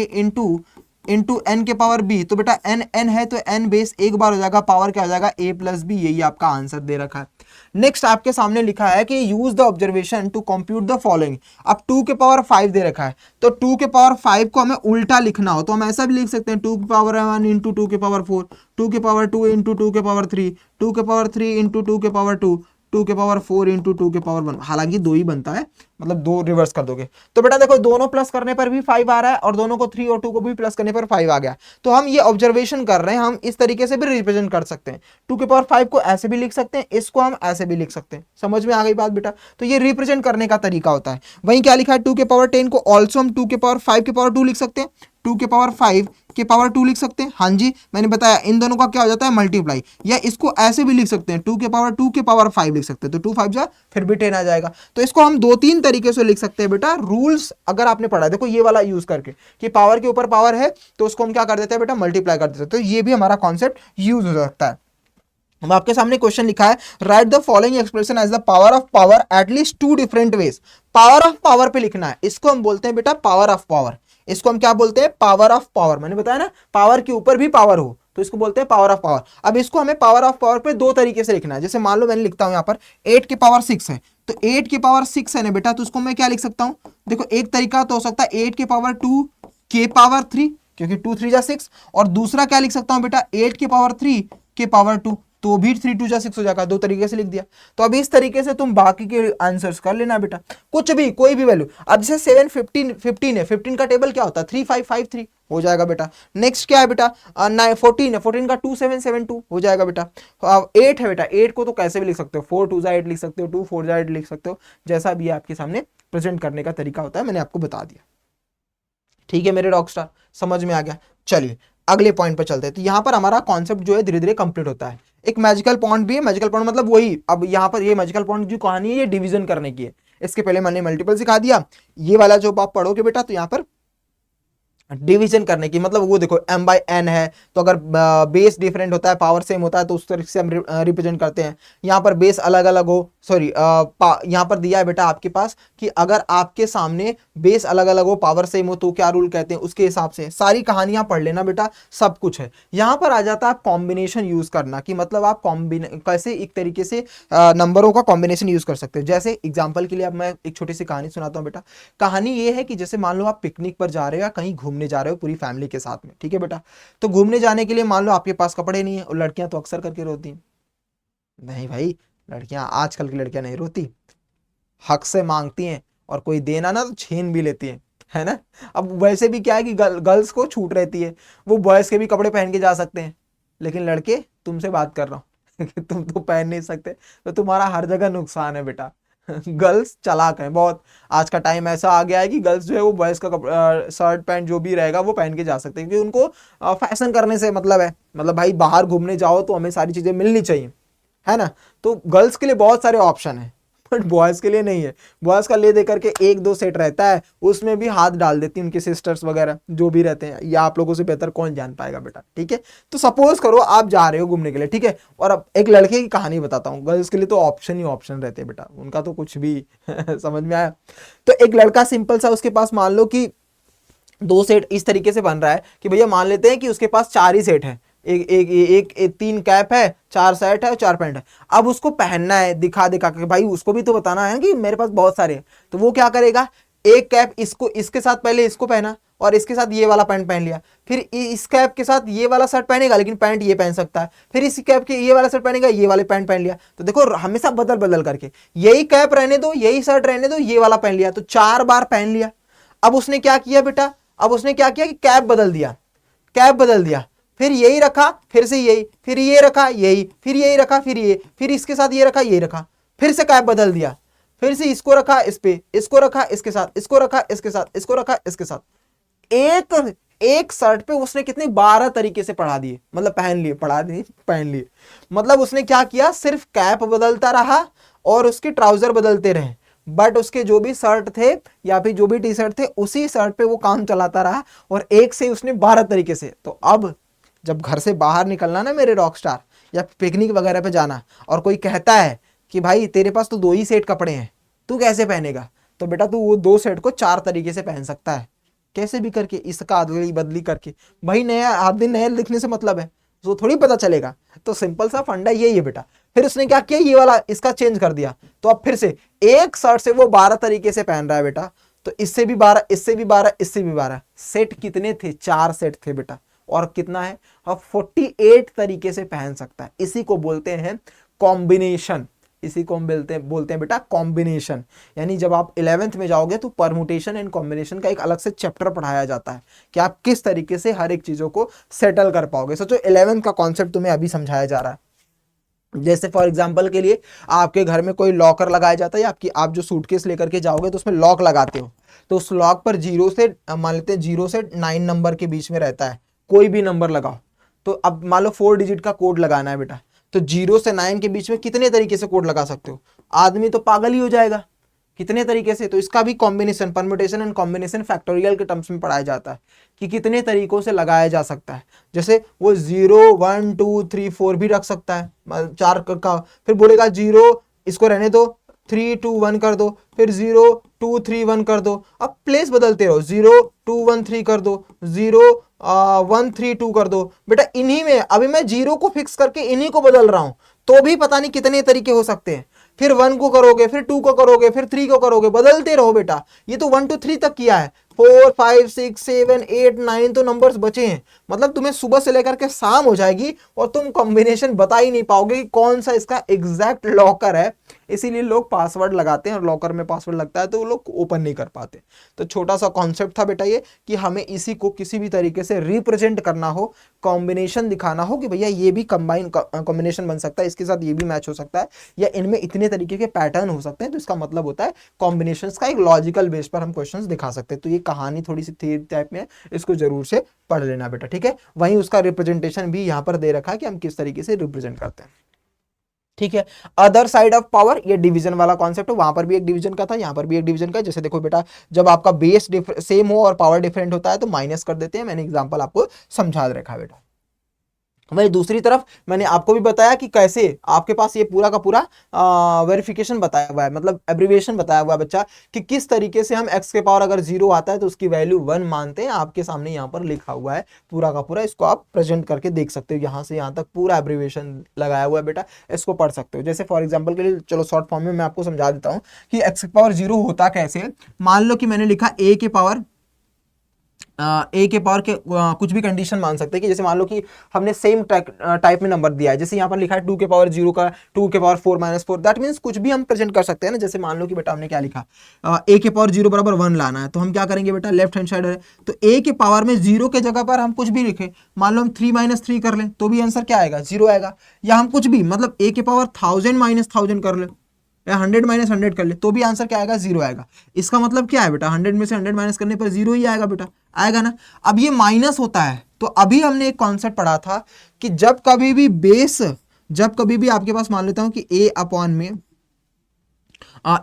इंटू n के पावर b, तो बेटा n है तो n बेस एक बार हो जाएगा, पावर क्या हो जाएगा a + b, यही आपका आंसर दे रखा है। नेक्स्ट आपके सामने लिखा है कि use the observation to compute the following. अब 2 के पावर 5 दे रखा है, तो 2 के पावर 5 को हमें उल्टा लिखना हो तो हम ऐसा भी लिख सकते हैं 2 के पावर 1 इंटू 2 के पावर 4, 2 के पावर 2 इंटू 2 के पावर 3, 2 के पावर 3 इंटू 2 के पावर 2, 2 के पावर 4 इंटू 2 के पावर 1। हालांकि 2 ही बनता है, मतलब 2 रिवर्स कर दोगे तो बेटा देखो दोनों प्लस करने पर भी 5 आ रहा है और दोनों को 3 और 2 को भी प्लस करने पर 5 आ गया। तो हम ये ऑब्जर्वेशन कर रहे हैं, हम इस तरीके से भी रिप्रेजेंट कर सकते हैं। 2 के पावर 5 को ऐसे भी लिख सकते हैं, इसको हम ऐसे भी लिख सकते हैं। समझ में आ गई बात बेटा? तो ये रिप्रेजेंट करने का तरीका होता है। वहीं क्या लिखा है 2 के पावर 10 को ऑल्सो हम 2 के पावर 5 के पावर 2 लिख सकते हैं, 2 के पावर 5 के पावर 2 लिख सकते हैं। हाँ जी, मैंने बताया इन दोनों का क्या हो जाता है मल्टीप्लाई, या इसको ऐसे भी लिख सकते हैं 2 के पावर 2 के पावर 5 लिख सकते हैं, तो 2 5 जा फिर भी 10 आ जाएगा। तो इसको हम 2-3 तरीके से लिख सकते हैं बेटा। रूल्स अगर आपने पढ़ा है देखो ये वाला यूज करके कि पावर के ऊपर पावर है तो उसको हम क्या कर देते हैं बेटा, मल्टीप्लाई कर देते हैं। तो ये भी हमारा कॉन्सेप्ट यूज हो सकता है। अब आपके सामने क्वेश्चन लिखा है write the following expression as the power of power at least 2 different ways. Power of power पे लिखना है, इसको हम बोलते हैं बेटा पावर ऑफ पावर। इसको हम क्या बोलते हैं, पावर ऑफ पावर। मैंने बताया ना, पावर के ऊपर भी पावर हो तो इसको बोलते हैं पावर ऑफ पावर। अब इसको हमें पावर ऑफ पावर पे दो तरीके से लिखना है। जैसे मान लो मैंने लिखता हूं यहाँ पर 8 की पावर 6 है, तो 8 की पावर 6 है ना बेटा, तो उसको मैं क्या लिख सकता हूं, देखो एक तरीका तो हो सकता है 8 की पावर 2 के पावर 3, क्योंकि 2 3 जा 6, और दूसरा क्या लिख सकता हूं बेटा 8 की पावर 3 के पावर 2, तो भी 3 2 जा 6 हो जाएगा। दो तरीके से लिख दिया। तो अब इस तरीके से तुम बाकी के आंसर्स कर लेना बेटा, कुछ भी कोई भी वैल्यू। अब जैसे 7 15 है, 15 का टेबल क्या होता है 3 5 5 3 हो जाएगा बेटा। नेक्स्ट क्या है बेटा 14 है, 14 का 2 7 7 2 हो जाएगा बेटा। 8 है बेटा, 8 को तो कैसे भी लिख सकते हो, 4 2 जा 8 लिख सकते हो, 2 4 जा 8 लिख सकते हो, जैसा भी आपके सामने प्रेजेंट करने का तरीका होता है मैंने आपको बता दिया। ठीक है मेरे रॉकस्टार, समझ में आ गया। चलिए अगले पॉइंट पर चलते हैं। तो यहाँ पर हमारा कॉन्सेप्ट जो है धीरे धीरे कंप्लीट होता है। एक मैजिकल पॉइंट भी है, मैजिकल पॉइंट मतलब वही, अब यहाँ पर ये मैजिकल पॉइंट जो कहानी है ये डिवीजन करने की है। इसके पहले मैंने मल्टीपल सिखा दिया, ये वाला जो आप पढ़ोगे बेटा तो यहाँ पर डिवीजन करने की, मतलब वो देखो m बाई एन है, तो अगर बेस डिफरेंट होता है पावर सेम होता है तो उस तरीके से हम रिप्रेजेंट करते हैं। यहाँ पर बेस अलग अलग हो, सॉरी यहाँ पर दिया है बेटा आपके पास कि अगर आपके सामने बेस अलग अलग हो पावर सेम हो तो क्या रूल कहते हैं, उसके हिसाब से सारी कहानियां पढ़ लेना बेटा, सब कुछ है। यहाँ पर आ जाता है कॉम्बिनेशन यूज करना, कि मतलब आप कैसे एक तरीके से नंबरों का कॉम्बिनेशन यूज कर सकते हो। जैसे एग्जाम्पल के लिए अब मैं एक छोटी सी कहानी सुनाता हूँ बेटा। कहानी ये है कि जैसे मान लो आप पिकनिक पर जा रहे हो या कहीं घूमने जा रहे हो पूरी फैमिली के साथ में, ठीक है बेटा। तो घूमने जाने के लिए मान लो आपके पास कपड़े नहीं है, और लड़कियां तो अक्सर करके रोती हैं, नहीं भाई लड़कियां, आजकल की लड़कियां नहीं रोती, हक से मांगती हैं, और कोई देना ना तो छीन भी लेती है ना। अब वैसे भी क्या है कि गर्ल्स को छूट रहती है, वो बॉयज के भी कपड़े पहन के जा सकते हैं, लेकिन लड़के, तुमसे बात कर रहा हूँ कि तुम तो पहन नहीं सकते, तो तुम्हारा हर जगह नुकसान है बेटा। गर्ल्स चालाक हैं बहुत। आज का टाइम ऐसा आ गया है कि गर्ल्स जो है वो बॉयज का शर्ट पैंट जो भी रहेगा वो पहन के जा सकते हैं, क्योंकि उनको फैशन करने से मतलब है। मतलब भाई बाहर घूमने जाओ तो हमें सारी चीजें मिलनी चाहिए, है ना। तो गर्ल्स के लिए बहुत सारे ऑप्शन है, बट बॉयज के लिए नहीं है। बॉयज का ले दे करके एक दो सेट रहता है, उसमें भी हाथ डाल देती हैं उनके सिस्टर्स वगैरह जो भी रहते हैं, या आप लोगों से बेहतर कौन जान पाएगा बेटा, ठीक है। तो सपोज करो आप जा रहे हो घूमने के लिए, ठीक है, और अब एक लड़के की कहानी बताता हूँ। गर्ल्स के लिए तो ऑप्शन ही ऑप्शन रहते हैं बेटा, उनका तो कुछ भी समझ में आया। तो एक लड़का सिंपल सा, उसके पास मान लो कि दो सेट इस तरीके से बन रहा है कि भैया मान लेते हैं कि उसके पास 4 ही सेट है, एक 3 कैप है, 4 शर्ट है और 4 पैंट है। अब उसको पहनना है दिखा दिखा के, भाई उसको भी तो बताना है कि मेरे पास बहुत सारे हैं। तो वो क्या करेगा, एक कैप इसको, इसके साथ पहले इसको पहना, और इसके साथ ये वाला पैंट पहन लिया, फिर इस कैप के साथ ये वाला शर्ट पहनेगा लेकिन पैंट ये पहन सकता है, फिर इस कैप के ये वाला शर्ट पहनेगा, ये वाले पैंट पहन लिया। तो देखो हमेशा बदल बदल करके, यही कैप रहने दो, यही शर्ट रहने दो, ये वाला पहन लिया, तो 4 बार पहन लिया। अब उसने क्या किया बेटा, अब उसने क्या किया कि कैप बदल दिया, कैप बदल दिया, फिर यही रखा, फिर से यही, फिर ये रखा यही, फिर यही रखा, फिर ये, फिर इसके साथ ये रखा, ये रखा, फिर से कैप बदल दिया, फिर से इसको रखा इस पे, इसको रखा इसके साथ, इसको रखा इसके साथ, इसको रखा इसके साथ। एक शर्ट पे उसने कितने 12 तरीके से पढ़ा दिए, मतलब पहन लिए, पढ़ा दिए पहन लिए। मतलब उसने क्या किया, सिर्फ कैप बदलता रहा और उसके ट्राउजर बदलते रहे, बट उसके जो भी शर्ट थे या फिर जो भी टी शर्ट थे उसी शर्ट पे वो काम चलाता रहा, और एक से उसने 12 तरीके से। तो अब जब घर से बाहर निकलना ना मेरे रॉकस्टार, या पिकनिक वगैरह पे जाना, और कोई कहता है कि भाई तेरे पास तो 2 ही सेट कपड़े हैं, तू कैसे पहनेगा, तो बेटा तू वो 2 सेट को 4 तरीके से पहन सकता है, कैसे भी करके, इसका अदली बदली करके। भाई नया हर दिन नया लिखने से मतलब है, तो थोड़ी पता चलेगा। तो सिंपल सा फंडा यही है बेटा। फिर उसने क्या किया, ये वाला इसका चेंज कर दिया, तो अब फिर से एक शर्ट से वो 12 तरीके से पहन रहा है बेटा। तो इससे भी 12, इससे भी 12, इससे भी 12, सेट कितने थे, 4 सेट थे बेटा। और कितना है, अब 48 तरीके से पहन सकता है। इसी को बोलते हैं कॉम्बिनेशन, इसी को हम बोलते हैं बेटा कॉम्बिनेशन। यानी जब आप 11th में जाओगे तो परमुटेशन एंड कॉम्बिनेशन का एक अलग से चैप्टर पढ़ाया जाता है कि आप किस तरीके से हर एक चीजों को सेटल कर पाओगे। सोचो 11th का कॉन्सेप्ट तुम्हें अभी समझाया जा रहा है। जैसे फॉर एग्जांपल के लिए आपके घर में कोई लॉकर लगाया जाता है, आप जो सूटकेस लेकर के जाओगे तो उसमें लॉक लगाते हो, तो उस लॉक पर 0 से मान लेते हैं 0 से 9 नंबर के बीच में रहता है, कोई भी नंबर लगाओ। तो अब मान लो 4 डिजिट का कोड लगाना है बेटा, तो 0 से 9 के बीच में कितने तरीके से कोड लगा सकते हो, आदमी तो पागल ही हो जाएगा, कितने तरीके से। तो इसका भी combination, permutation and combination factorial के टर्म्स में पढ़ाया जाता है कि कितने तरीकों से लगाया जा सकता है। जैसे वो 0 1 2 3 4 भी रख सकता है, 4 का, फिर बोलेगा 0 इसको रहने दो, 3 2 1 कर दो, फिर 0 2 3 1 कर दो। अब प्लेस बदलते रहो, 0 2 1 3 कर दो, 0 1 3 2 कर दो। बेटा इन्हीं में अभी मैं 0 को फिक्स करके इन्हीं को बदल रहा हूं, तो भी पता नहीं कितने तरीके हो सकते हैं। फिर 1 को करोगे, फिर 2 को करोगे, फिर 3 को करोगे, बदलते रहो बेटा। ये तो 1 2 3 तक किया है, 4 5 6 7 8 9 तो नंबर्स बचे हैं। मतलब तुम्हें सुबह से लेकर के शाम हो जाएगी और तुम कॉम्बिनेशन बता ही नहीं पाओगे कि कौन सा इसका एग्जैक्ट लॉकर है। इसीलिए लोग पासवर्ड लगाते हैं और लॉकर में पासवर्ड लगता है तो वो लोग ओपन नहीं कर पाते। तो छोटा सा कॉन्सेप्ट था बेटा ये, कि हमें इसी को किसी भी तरीके से रिप्रेजेंट करना हो, कॉम्बिनेशन दिखाना हो कि भैया ये भी कंबाइन कॉम्बिनेशन बन सकता है, इसके साथ ये भी मैच हो सकता है, या इनमें इतने तरीके के पैटर्न हो सकते हैं। तो इसका मतलब होता है कॉम्बिनेशंस का एक लॉजिकल बेस पर हम क्वेश्चंस दिखा सकते हैं। तो ये कहानी थोड़ी सी थ्योरी टाइप में है, इसको जरूर से पढ़ लेना बेटा, ठीक है। वहीं उसका रिप्रेजेंटेशन भी यहाँ पर दे रखा है कि हम किस तरीके से रिप्रेजेंट करते हैं, ठीक है। अदर साइड ऑफ पावर, ये डिवीजन वाला कॉन्सेप्ट है, वहां पर भी एक डिवीजन का था, यहाँ पर भी एक डिवीजन का। जैसे देखो बेटा, जब आपका बेस सेम हो और पावर डिफरेंट होता है तो माइनस कर देते हैं। मैंने एग्जांपल आपको समझा रखा है बेटा। वही दूसरी तरफ मैंने आपको भी बताया कि कैसे आपके पास ये पूरा का पूरा वेरिफिकेशन बताया हुआ है, मतलब एब्रिविएशन बताया हुआ है बच्चा, कि किस तरीके से हम x के पावर अगर 0 आता है तो उसकी वैल्यू 1 मानते हैं। आपके सामने यहाँ पर लिखा हुआ है पूरा का पूरा, इसको आप प्रेजेंट करके देख सकते हो। यहाँ से यहाँ तक पूरा एब्रिविएशन लगाया हुआ है बेटा, इसको पढ़ सकते हो। जैसे फॉर एग्जाम्पल के लिए चलो शॉर्ट फॉर्म में मैं आपको समझा देता हूँ कि x के पावर 0 होता कैसे। मान लो कि मैंने लिखा a के पावर के कुछ भी कंडीशन मान सकते हैं, कि जैसे मान लो कि हमने सेम टाइप में नंबर दिया है, जैसे यहाँ पर लिखा है 2 के पावर 0 का 2 के पावर 4 माइनस 4, दैट मीन्स कुछ भी हम प्रेजेंट कर सकते हैं ना। जैसे मान लो कि बेटा हमने क्या लिखा, a के पावर 0 बराबर 1 लाना है, तो हम क्या करेंगे बेटा, लेफ्ट हैंड साइड है तो a के पावर में 0 के जगह पर हम कुछ भी लिखे, मान लो हम 3 माइनस 3 कर लें तो भी आंसर क्या आएगा, 0 आएगा। या हम कुछ भी मतलब a के पावर 1000 माइनस 1000 कर ले, या 100 माइनस 100 कर ले तो भी आंसर क्या आएगा, 0 आएगा। इसका मतलब क्या है बेटा, 100 में से 100 माइनस करने पर 0 ही आएगा बेटा, आएगा ना। अब ये माइनस होता है, तो अभी हमने एक कॉन्सेप्ट पढ़ा था कि जब कभी भी आपके पास मान लेता हूं कि a अपॉन में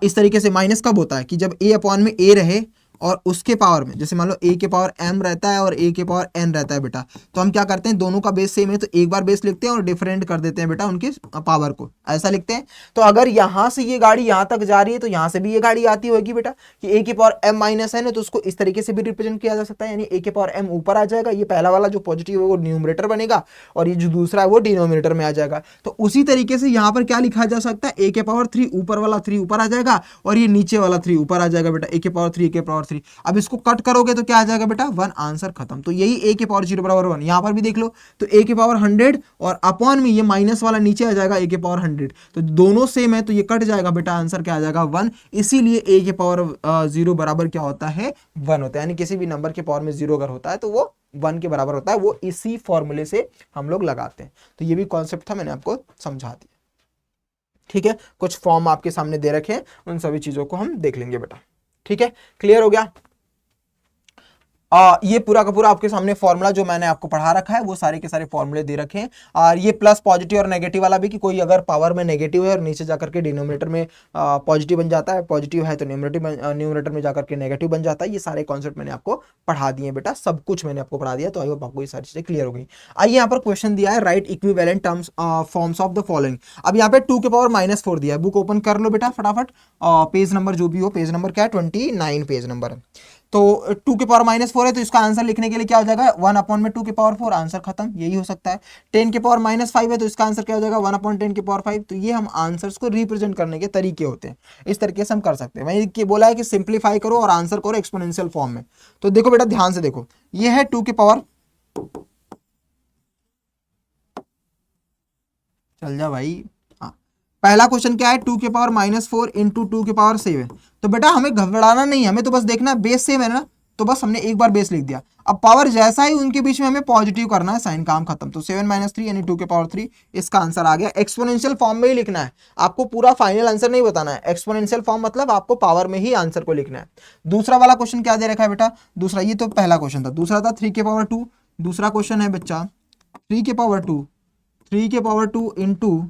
इस तरीके से माइनस कब होता है, कि जब a अपॉन में a रहे और उसके पावर में, जैसे मान लो a के पावर m रहता है और a के पावर n रहता है बेटा, तो हम क्या करते हैं, दोनों का बेस सेम है तो एक बार बेस लिखते हैं और डिफरेंट कर देते हैं बेटा उनके पावर को, ऐसा लिखते हैं। तो अगर यहां से ये गाड़ी यहां तक जा रही है तो यहां से भी ये गाड़ी आती होगी बेटा, कि a के पावर m माइनस n है तो उसको इस तरीके से भी रिप्रेजेंट किया जा सकता है, यानी a के पावर m ऊपर आ जाएगा, ये पहला वाला जो पॉजिटिव है वो न्यूमरेटर बनेगा और ये जो दूसरा है वो डिनोमिनेटर में आ जाएगा। तो उसी तरीके से यहाँ पर क्या लिखा जा सकता है, a के पावर 3 ऊपर वाला 3 ऊपर आ जाएगा और ये नीचे वाला 3 ऊपर आ जाएगा बेटा, a के पावर 3 a के पावर 3। अब इसको कट करोगे तो क्या आ जाएगा बेटा, 1, आंसर खत्म। तो यही a के पावर 0 बराबर 1। यहाँ पर भी देख लो तो a के पावर 100 और अपॉन में ये माइनस वाला नीचे आ जाएगा a के पावर 100, तो दोनों सेम है तो ये कट जाएगा बेटा, आंसर क्या आ जाएगा, 1। इसीलिए a के पावर 0 बराबर क्या होता है, 1 होता है। यानी किसी भी नंबर के पावर में 0 अगर होता है तो वो 1 के बराबर होता है, वो इसी फॉर्मूले से हम लोग लगाते हैं। तो ये भी कॉन्सेप्ट था, मैंने आपको समझा दिया, ठीक है। कुछ फॉर्म आपके सामने दे रखे हैं, उन सभी चीजों को हम देख लेंगे बेटा, ठीक है। क्लियर हो गया। ये पूरा का पूरा आपके सामने फॉर्मूला जो मैंने आपको पढ़ा रखा है वो सारे के सारे फॉर्मूले दे रखे हैं। और ये प्लस पॉजिटिव और नेगेटिव वाला भी, कि कोई अगर पावर में नेगेटिव है और नीचे जाकर के डिनोमिनेटर में पॉजिटिव बन जाता है, पॉजिटिव है तो न्यूमरेटर में जाकर के नेगेटिव बन जाता है। ये सारे कॉन्सेप्ट मैंने आपको पढ़ा दिए बेटा, सब कुछ मैंने आपको पढ़ा दिया। तो आई होप आपको ये सारी चीजें क्लियर हो गई। आइए यहाँ पर क्वेश्चन दिया है, right equivalent terms forms of the following. अब यहाँ पे 2 के पावर -4 दिया है, बुक ओपन कर लो बेटा फटाफट। पेज नंबर जो भी हो, पेज नंबर क्या है, 29 पेज नंबर है। तो 2 के पावर -4 है तो इसका आंसर लिखने के लिए क्या हो जाएगा, 1 अपॉन में 2 के पावर 4, आंसर खत्म, यही हो सकता है। 10 के पावर -5 है तो इसका आंसर क्या हो जाएगा, 1 अपॉन 10 के पावर 5। तो ये हम आंसर्स को रिप्रेजेंट करने के तरीके होते हैं, इस तरीके से हम कर सकते हैं। वही बोला है कि सिंप्लीफाई करो और आंसर करो एक्सपोनेंशियल फॉर्म में। तो देखो बेटा ध्यान से देखो, ये है 2 के पावर, चल जा भाई, पहला क्वेश्चन क्या है, 2 के पावर -4 इंटू 2 के पावर 7। तो बेटा हमें घबराना नहीं है, हमें तो बस देखना बेस सेम है ना, तो बस हमने एक बार बेस लिख दिया। अब पावर जैसा ही उनके बीच में हमें पॉजिटिव करना है, साइन काम खत्म। तो 7 - 3 यानी 2 के पावर 3, इसका आंसर आ गया। एक्सपोनेंशियल फॉर्म में ही लिखना है, आपको पूरा फाइनल आंसर नहीं बताना है। एक्सपोनेंशियल फॉर्म मतलब आपको पावर में ही आंसर को लिखना है। दूसरा वाला क्वेश्चन क्या दे रखा है बेटा, दूसरा, ये तो पहला क्वेश्चन था, दूसरा था 3 के पावर 2। दूसरा क्वेश्चन है बच्चा 3 के पावर 2, 3 के पावर 2 इंटू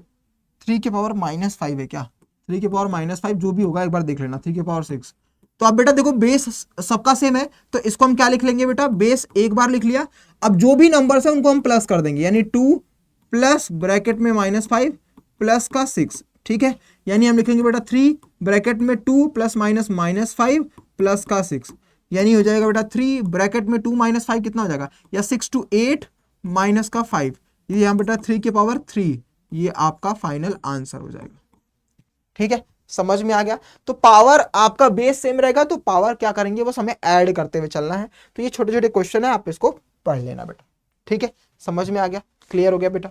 3 के पावर -5 है क्या, 3 के पावर -5 जो भी होगा एक बार देख लेना, 3 के पावर 6। तो अब बेटा देखो बेस सबका सेम है तो इसको हम क्या लिख लेंगे बेटा, बेस एक बार लिख लिया। अब जो भी नंबर्स है उनको हम प्लस कर देंगे, यानी 2 प्लस ब्रैकेट में -5 प्लस का 6, ठीक है। यानी हम लिखेंगे बेटा 3 ब्रैकेट में 2 प्लस माइनस माइनस 5 प्लस का 6, यानी हो जाएगा बेटा 3 ब्रैकेट में 2 माइनस 5 कितना हो जाएगा, या 6 to 8 माइनस का 5, ये यहाँ बेटा 3 के पावर 3, ये आपका फाइनल आंसर हो जाएगा। ठीक है, समझ में आ गया। तो पावर आपका बेस सेम रहेगा, तो पावर क्या करेंगे, बस हमें ऐड करते हुए चलना है। तो ये छोटे छोटे क्वेश्चन है, आप इसको पढ़ लेना बेटा। ठीक है, समझ में आ गया, क्लियर हो गया बेटा।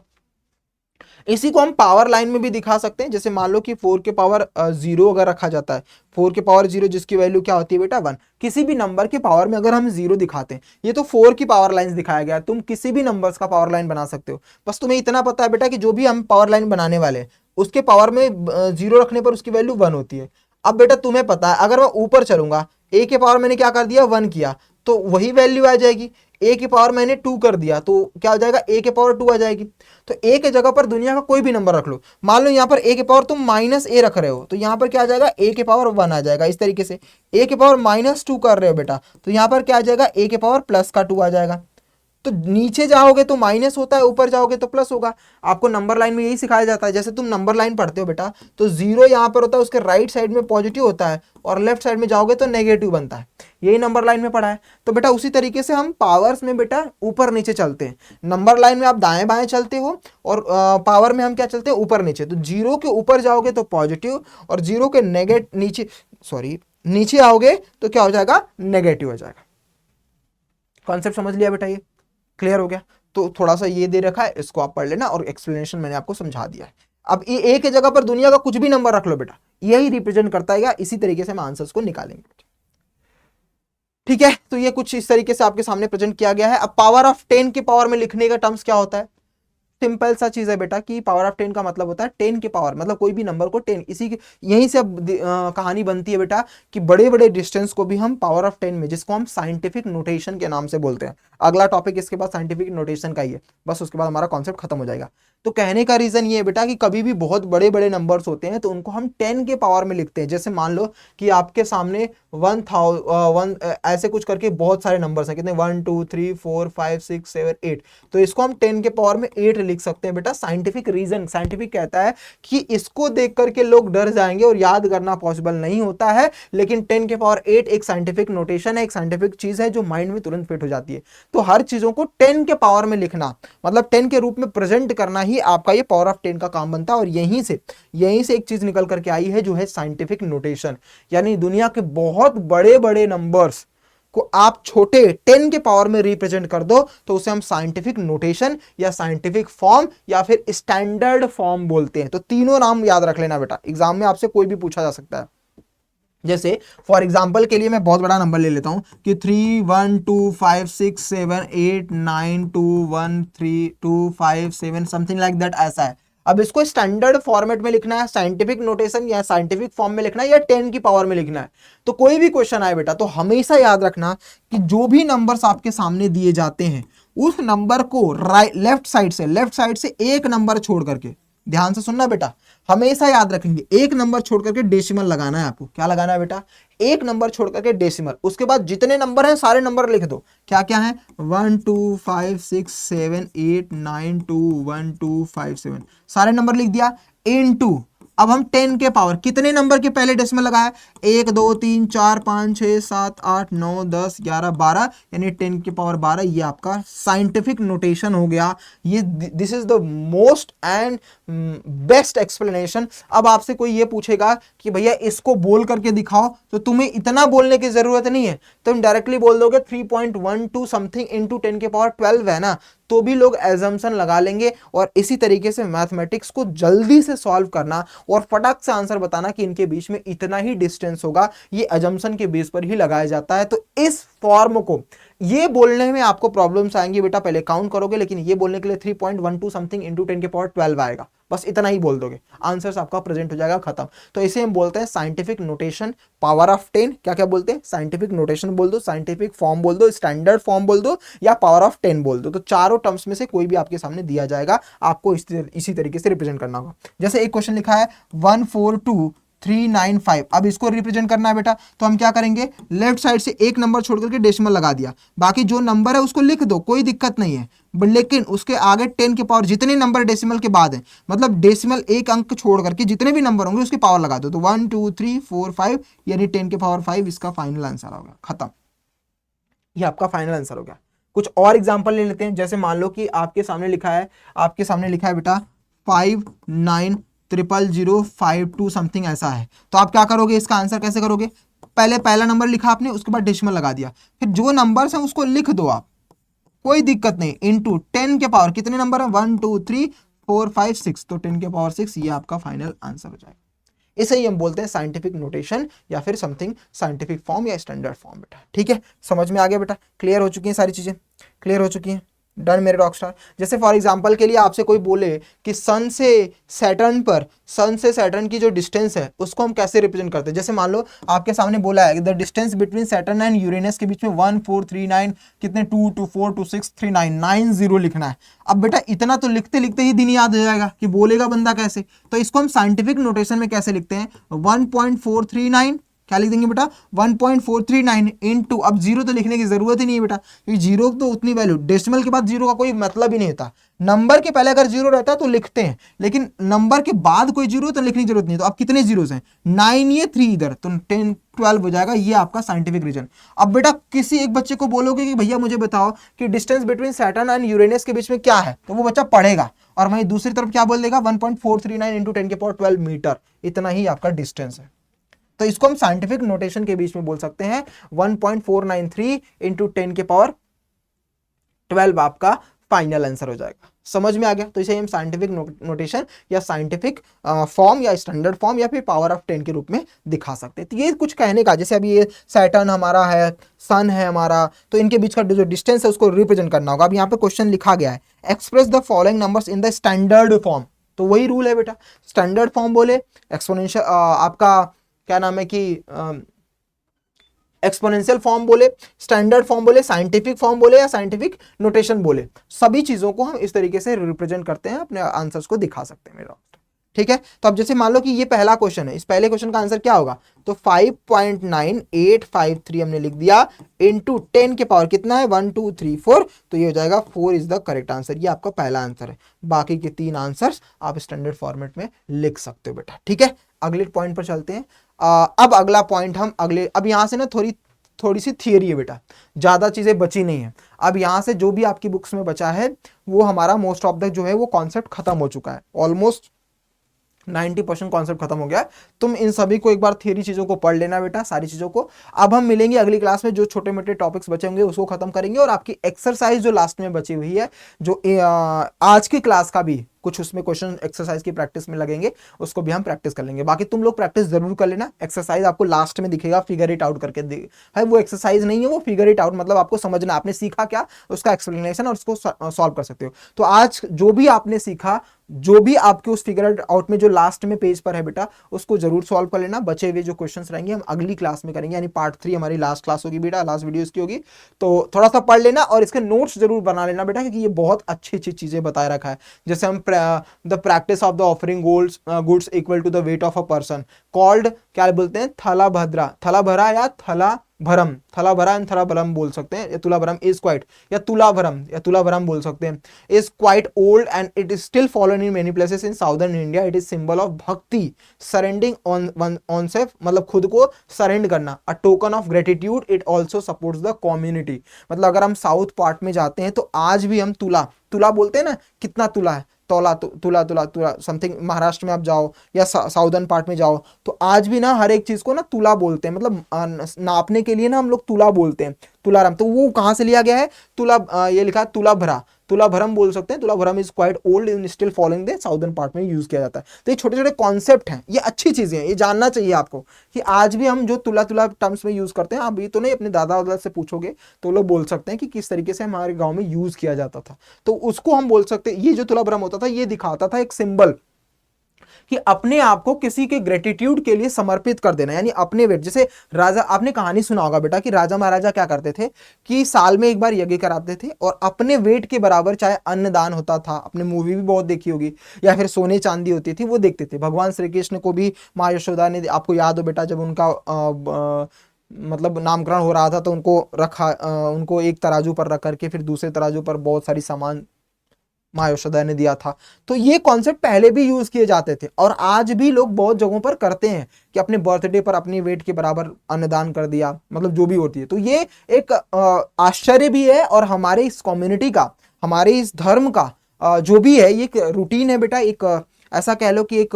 इसी को हम पावर लाइन में भी दिखा सकते हैं। जैसे मान लो कि 4 के पावर 0 अगर रखा जाता है, 4 के पावर 0 जिसकी वैल्यू क्या होती है बेटा 1, किसी भी नंबर के पावर में अगर हम 0 दिखाते हैं, ये तो 4 की पावर लाइन दिखाया गया है, तुम किसी भी नंबर्स का पावर लाइन बना सकते हो। बस तुम्हें इतना पता है बेटा कि जो भी हम पावर लाइन बनाने वाले हैं उसके पावर में 0 रखने पर उसकी वैल्यू 1 होती है। अब बेटा तुम्हें पता है अगर मैं ऊपर चलूंगा, a के पावर मैंने क्या कर दिया 1 किया, तो वही वैल्यू आ जाएगी। a की पावर मैंने 2 कर दिया, तो क्या हो जाएगा a के पावर 2 आ जाएगी। तो a के जगह पर दुनिया का कोई भी नंबर रख लो, मान लो यहाँ पर a के पावर तुम माइनस a रख रहे हो, तो यहाँ पर क्या आ जाएगा a के पावर 1 आ जाएगा। इस तरीके से a के पावर माइनस 2 कर रहे हो बेटा, तो यहाँ पर क्या आ जाएगा a के पावर प्लस का 2 आ जाएगा। तो नीचे जाओगे तो माइनस होता है, ऊपर जाओगे तो प्लस होगा। आपको नंबर लाइन में यही सिखाया जाता है। जैसे तुम नंबर लाइन पढ़ते हो बेटा, तो 0 यहाँ पर होता है, उसके राइट साइड में पॉजिटिव होता है, और लेफ्ट साइड में जाओगे तो नेगेटिव बनता है। यही नंबर लाइन में पढ़ा है। तो बेटा उसी तरीके से हम पावर्स में बेटा ऊपर नीचे चलते हैं। नंबर लाइन में आप दाएं बाएं चलते हो, और पावर में हम क्या चलते हैं, ऊपर नीचे। तो 0 के ऊपर जाओगे तो पॉजिटिव, और 0 के नीचे आओगे तो क्या हो जाएगा, नेगेटिव हो जाएगा। कॉन्सेप्ट समझ लिया बेटा, ये क्लियर हो गया। तो थोड़ा सा ये दे रखा है, इसको आप पढ़ लेना, और एक्सप्लेनेशन मैंने आपको समझा दिया है। अब ये ए के जगह पर दुनिया का कुछ भी नंबर रख लो बेटा, यही रिप्रेजेंट करता है। इसी तरीके से हम आंसर्स को निकालेंगे। ठीक है, तो ये कुछ इस तरीके से आपके सामने प्रेजेंट किया गया है। अब पावर ऑफ 10 के पावर में लिखने का टर्म्स क्या होता है, सिंपल सा चीज है बेटा कि पावर ऑफ 10 का मतलब होता है 10 के पावर, मतलब कोई भी नंबर को 10, इसी यहीं से अब कहानी बनती है बेटा कि बड़े बड़े डिस्टेंस को भी हम पावर ऑफ 10 में, जिसको हम साइंटिफिक नोटेशन के नाम से बोलते हैं। अगला टॉपिक इसके बाद साइंटिफिक नोटेशन का ही है, बस उसके बाद हमारा कॉन्सेप्ट खत्म हो जाएगा। तो कहने का रीजन ये है बेटा कि कभी भी बहुत बड़े बड़े नंबर्स होते हैं तो उनको हम 10 के पावर में लिखते हैं। जैसे मान लो कि आपके सामने 1000 ऐसे कुछ करके बहुत सारे नंबर्स हैं, कितने 1 2 3 4 5 6 7 8, तो इसको हम 10 के पावर में 8 लिख सकते हैं बेटा। साइंटिफिक रीजन, साइंटिफिक कहता है कि इसको देख करके लोग डर जाएंगे और याद करना पॉसिबल नहीं होता है, लेकिन 10 के पावर 8 एक साइंटिफिक नोटेशन है, एक साइंटिफिक चीज है जो माइंड में तुरंत फिट हो जाती है। तो हर चीजों को 10 के पावर में लिखना, मतलब 10 के रूप में प्रेजेंट करना ही आपका ये पावर ऑफ 10 का काम बनता है। और यहीं से एक चीज निकल करके आई है जो है साइंटिफिक नोटेशन, यानी दुनिया के बहुत बड़े बड़े नंबर्स को आप छोटे 10 के पावर में रिप्रेजेंट कर दो तो उसे हम साइंटिफिक नोटेशन या साइंटिफिक फॉर्म या फिर स्टैंडर्ड फॉर्म बोलते हैं। तो तीनों नाम याद रख लेना बेटा, एग्जाम में आपसे कोई भी पूछा जा सकता है। जैसे फॉर एग्जाम्पल के लिए मैं बहुत बड़ा नंबर ले लेता हूं कि 3 1 2 5 6 7 8 9 2 1 3 2 5 7 समथिंग लाइक दैट, ऐसा है। अब इसको स्टैंडर्ड फॉर्मेट में लिखना है, साइंटिफिक नोटेशन या साइंटिफिक फॉर्म में लिखना है, या 10 की पावर में लिखना है। तो कोई भी क्वेश्चन आए बेटा तो हमेशा याद रखना कि जो भी नंबर्स आपके सामने दिए जाते हैं उस नंबर को लेफ्ट साइड से एक नंबर छोड़ करके, ध्यान से सुनना बेटा, हमेशा याद रखेंगे एक नंबर छोड़ करके डेसिमल लगाना है आपको। क्या लगाना है बेटा, एक नंबर छोड़ करके डेसिमल। उसके बाद जितने नंबर हैं सारे नंबर लिख दो। क्या क्या है, 1 2 5 6 7 8 9 2 1 2 5 7, सारे नंबर लिख दिया। इनटू अब हम 10 के पावर कितने नंबर के पहले डेसिमल लगाया, 1 2 3 4 5 6 7 8 9 10 11 12, यानी 10 के पावर 12। ये आपका साइंटिफिक नोटेशन हो गया। ये this is the most and best explanation. अब आपसे कोई ये पूछेगा कि भैया इसको बोल करके दिखाओ, तो तुम्हें इतना बोलने की जरूरत नहीं है, तुम डायरेक्टली बोल दोगे 3.12 समथिंग इंटू 10 के पावर 12 है ना, तो भी लोग एजम्पशन लगा लेंगे। और इसी तरीके से मैथमेटिक्स को जल्दी से सॉल्व करना और फटाक से आंसर बताना कि इनके बीच में इतना ही डिस्टेंस होगा, ये एजम्पशन के बेस पर ही लगाया जाता है। तो इस फॉर्म को ये बोलने में आपको प्रॉब्लम्स आएंगी बेटा, पहले काउंट करोगे, लेकिन ये बोलने के लिए 3.12 समथिंग इंटू 10 के पावर 12 आएगा, बस इतना ही बोल दोगे, आंसर्स आपका प्रेजेंट हो जाएगा, खत्म। तो इसे हम बोलते हैं साइंटिफिक नोटेशन, पावर ऑफ 10। क्या क्या बोलते हैं, साइंटिफिक नोटेशन बोल दो, साइंटिफिक फॉर्म बोल दो, स्टैंडर्ड फॉर्म बोल दो, या पावर ऑफ 10 बोल दो। तो चारों टर्म्स में से कोई भी आपके सामने दिया जाएगा, आपको इसी तरीके से रिप्रेजेंट करना होगा। जैसे एक क्वेश्चन लिखा है 142 395। अब इसको रिप्रेजेंट करना है बेटा, तो हम क्या करेंगे, लेफ्ट साइड से एक नंबर छोड़ करके डेसिमल लगा दिया, बाकी जो नंबर है उसको लिख दो, कोई दिक्कत नहीं है, लेकिन उसके आगे 10 के पावर जितने नंबर डेसिमल के बाद है, मतलब डेसिमल एक अंक छोड़ करके जितने भी नंबर होंगे उसकी पावर लगा दो, तो 1 2 3 4 5 यानी 10 के पावर 5 इसका फाइनल आंसर होगा। खत्म, ये आपका फाइनल आंसर हो गया। कुछ और एग्जांपल ले लेते हैं, जैसे मान लो कि आपके सामने लिखा है, बेटा 590052 समथिंग ऐसा है, तो आप क्या करोगे, इसका आंसर कैसे करोगे, पहले पहला नंबर लिखा आपने, उसके बाद डेसिमल लगा दिया, फिर जो नंबर्स हैं उसको लिख दो आप, कोई दिक्कत नहीं, इनटू 10 के पावर कितने नंबर है, 1 2 3 4 5 6, तो 10 के पावर 6 ये आपका फाइनल आंसर हो जाएगा। इसे ही हम बोलते हैं साइंटिफिक नोटेशन या फिर समथिंग साइंटिफिक फॉर्म या स्टैंडर्ड फॉर्म बेटा। ठीक है, समझ में आ गया बेटा, क्लियर हो चुकी हैं सारी चीजें, क्लियर हो चुकी हैं, डन मेरे रॉकस्टार। जैसे फॉर एग्जांपल के लिए आपसे कोई बोले कि सन से सैटर्न की जो डिस्टेंस है उसको हम कैसे रिप्रेजेंट करते हैं, जैसे मान लो आपके सामने बोला है the distance between Saturn and Uranus के बीच में 1439 कितने 224263990 लिखना है। अब बेटा इतना तो लिखते लिखते ही दिन याद हो जाएगा कि बोलेगा बंदा कैसे, तो इसको हम साइंटिफिक नोटेशन में कैसे लिखते हैं, 1.439 क्या लिख देंगे बेटा, 1.439 इनटू, अब जीरो तो लिखने की जरूरत ही नहीं है बेटा, क्योंकि जीरो तो उतनी वैल्यू, डेसिमल के बाद जीरो का कोई मतलब ही नहीं होता, नंबर के पहले अगर जीरो रहता है तो लिखते हैं, लेकिन नंबर के बाद कोई जीरो तो लिखने की जरूरत नहीं। तो अब कितने जीरोस हैं, 9, ये 3 इधर, तो 10 12 हो जाएगा, ये आपका साइंटिफिक रीजन। अब बेटा किसी एक बच्चे को बोलोगे कि भैया मुझे बताओ कि distance between Saturn and Uranus के बीच में क्या है, तो वो बच्चा पढ़ेगा, और वहीं दूसरी तरफ क्या बोल देगा, 1.439 इंटू 10 के पावर 12 मीटर, इतना ही आपका डिस्टेंस है। तो इसको हम साइंटिफिक नोटेशन के बीच में बोल सकते हैं 1.493 इंटू 10 के पावर 12 आपका फाइनल आंसर हो जाएगा। समझ में आ गया, तो इसे हम साइंटिफिक नोटेशन या साइंटिफिक फॉर्म या स्टैंडर्ड फॉर्म या फिर पावर ऑफ 10 के रूप में दिखा सकते हैं। तो ये कुछ कहने का, जैसे अभी ये सैटर्न हमारा है, सन है हमारा, तो इनके बीच का जो डिस्टेंस है उसको रिप्रेजेंट करना होगा। अब यहाँ पे क्वेश्चन लिखा गया है express the following numbers in the standard form, तो वही रूल है बेटा, स्टैंडर्ड फॉर्म बोले एक्सपोनेंशियल, आपका क्या नाम है कि एक्सपोनेंशियल फॉर्म बोले, स्टैंडर्ड फॉर्म बोले, साइंटिफिक फॉर्म बोले या साइंटिफिक नोटेशन बोले, सभी चीजों को हम इस तरीके से रिप्रेजेंट करते हैं, अपने आंसर्स को दिखा सकते हैं मेरा। ठीक है, तो अब जैसे मान लो कि ये पहला क्वेश्चन है, इस पहले क्वेश्चन का आंसर क्या होगा, तो 5.9853 हमने लिख दिया इनटू 10 के पावर कितना है 1 2 3 4, तो ये हो जाएगा 4 इज द करेक्ट आंसर। ये आपका पहला आंसर है, बाकी के 3 आंसर्स आप स्टैंडर्ड फॉर्मेट में लिख सकते हो बेटा। ठीक है, अगले पॉइंट पर चलते हैं। अब अगला पॉइंट हम अब यहां से ना थोड़ी सी थियरी है बेटा, ज्यादा चीजें बची नहीं है। अब यहां से जो भी आपकी बुक्स में बचा है वो हमारा मोस्ट ऑफ द जो है वो कॉन्सेप्ट खत्म हो चुका है, ऑलमोस्ट 90% कॉन्सेप्ट खत्म हो गया है। तुम इन सभी को एक बार थियरी चीजों को पढ़ लेना बेटा, सारी चीजों को। अब हम मिलेंगे अगली क्लास में, जो छोटे मोटे टॉपिक्स बचे होंगे उसको खत्म करेंगे, और आपकी एक्सरसाइज जो लास्ट में बची हुई है, जो आज की क्लास का भी कुछ उसमें क्वेश्चन एक्सरसाइज की प्रैक्टिस में लगेंगे, उसको भी हम प्रैक्टिस कर लेंगे। बाकी तुम लोग प्रैक्टिस जरूर कर लेना, एक्सरसाइज आपको लास्ट में दिखेगा, फिगर इट आउट करके है, वो एक्सरसाइज नहीं है, वो फिगर इट आउट, मतलब आपको समझना आपने सीखा क्या, उसका एक्सप्लेनेशन और उसको सॉल्व कर सकते हो। तो आज जो भी आपने सीखा, जो भी आपके उस फिगर आउट में जो लास्ट में पेज पर है बेटा, उसको जरूर सॉल्व कर लेना। बचे हुए जो क्वेश्चंस रहेंगे हम अगली क्लास में करेंगे, यानी पार्ट 3 हमारी लास्ट क्लास होगी बेटा, लास्ट वीडियो इसकी होगी। तो थोड़ा सा पढ़ लेना और इसके नोट्स जरूर बना लेना बेटा, क्योंकि ये बहुत अच्छी अच्छी चीजें बताए रखा है। जैसे हम the practice of the offering goods equal to the weight of a person called, क्या बोलते हैं, थलाभरा या थलाभरा एंड थलाभरम बोल सकते हैं, या तुलाभरम इज क्वाइट, या तुलाभरम बोल सकते हैं, is quite old and it is still fallen in many places in southern India. It is symbol of भक्ति, सरेंडिंग ऑन सेल्फ, मतलब खुद को सरेंड करना, a token of gratitude, it also supports the community. मतलब अगर हम साउथ पार्ट में जाते हैं तो आज भी हम तुला बोलते हैं ना, कितना तुला है, तुला समथिंग, महाराष्ट्र में आप जाओ या साउदर्न पार्ट में जाओ तो आज भी ना हर एक चीज को ना तुला बोलते हैं, मतलब नापने के लिए ना हम लोग तुला बोलते हैं, तुलाराम। तो वो कहां से लिया गया है, ये लिखा है तुलाभरम बोल सकते हैं, tulabharam is quite old in still following the southern part में यूज किया जाता है। तो ये छोटे छोटे कॉन्सेप्ट हैं, ये अच्छी चीजें हैं, ये जानना चाहिए आपको कि आज भी हम जो तुला टर्म्स में यूज करते हैं, आप ये तो नहीं अपने दादा वादा से पूछोगे तो लोग बोल सकते हैं कि किस तरीके से हमारे गाँव में यूज किया जाता था, तो उसको हम बोल सकते हैं। ये जो तुलाभरम होता था ये दिखाता था एक सिंबल कि अपने आप को किसी के ग्रेटिट्यूड के लिए समर्पित कर देना, यानी अपने वेट। जैसे राजा, आपने कहानी सुना होगा बेटा कि राजा महाराजा क्या करते थे कि साल में एक बार यज्ञ कराते थे और अपने वेट के बराबर, चाहे अन्नदान होता था, अपने मूवी भी बहुत देखी होगी, या फिर सोने चांदी होती थी, वो देखते थे। भगवान श्री कृष्ण को भी माँ यशोदा ने, आपको याद हो बेटा, जब उनका मतलब नामकरण हो रहा था तो उनको रखा, उनको एक तराजू पर रख करके फिर दूसरे तराजू पर बहुत सारी सामान माँ यशोदा ने दिया था। तो ये कॉन्सेप्ट पहले भी यूज किए जाते थे और आज भी लोग बहुत जगहों पर करते हैं कि अपने बर्थडे पर अपनी वेट के बराबर अन्नदान कर दिया, मतलब जो भी होती है। तो ये एक आश्चर्य भी है और हमारे इस कम्युनिटी का, हमारे इस धर्म का जो भी है, ये एक रूटीन है बेटा, एक ऐसा कह लो कि एक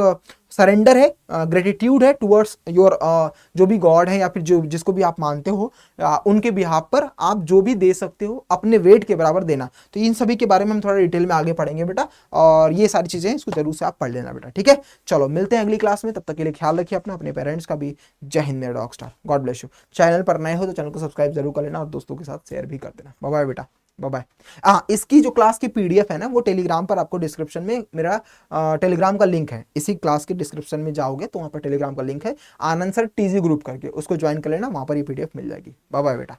सरेंडर है, ग्रेटिट्यूड है टुवर्ड्स योर जो भी गॉड है या फिर जो जिसको भी आप मानते हो, उनके बिहाफ पर आप जो भी दे सकते हो अपने वेट के बराबर देना। तो इन सभी के बारे में हम थोड़ा डिटेल में आगे पढ़ेंगे बेटा, और ये सारी चीजें इसको जरूर से आप पढ़ लेना बेटा, ठीक है। चलो मिलते हैं अगली क्लास में, तब तक के लिए ख्याल रखिए अपना, अपने पेरेंट्स का भी। जय हिंद मेरा dog star, God bless you. Channel पर नए हो तो चैनल को सब्सक्राइब जरूर कर लेना और दोस्तों के साथ शेयर भी कर देना। बाय बाय बेटा, बाय बाय। हाँ, इसकी जो क्लास की पीडीएफ है ना, वो टेलीग्राम पर आपको डिस्क्रिप्शन में मेरा टेलीग्राम का लिंक है, इसी क्लास के डिस्क्रिप्शन में जाओगे तो वहां पर टेलीग्राम का लिंक है, आनंद सर टीजी ग्रुप करके, उसको ज्वाइन कर लेना, वहां पर ये पीडीएफ मिल जाएगी। बाय बाय बेटा।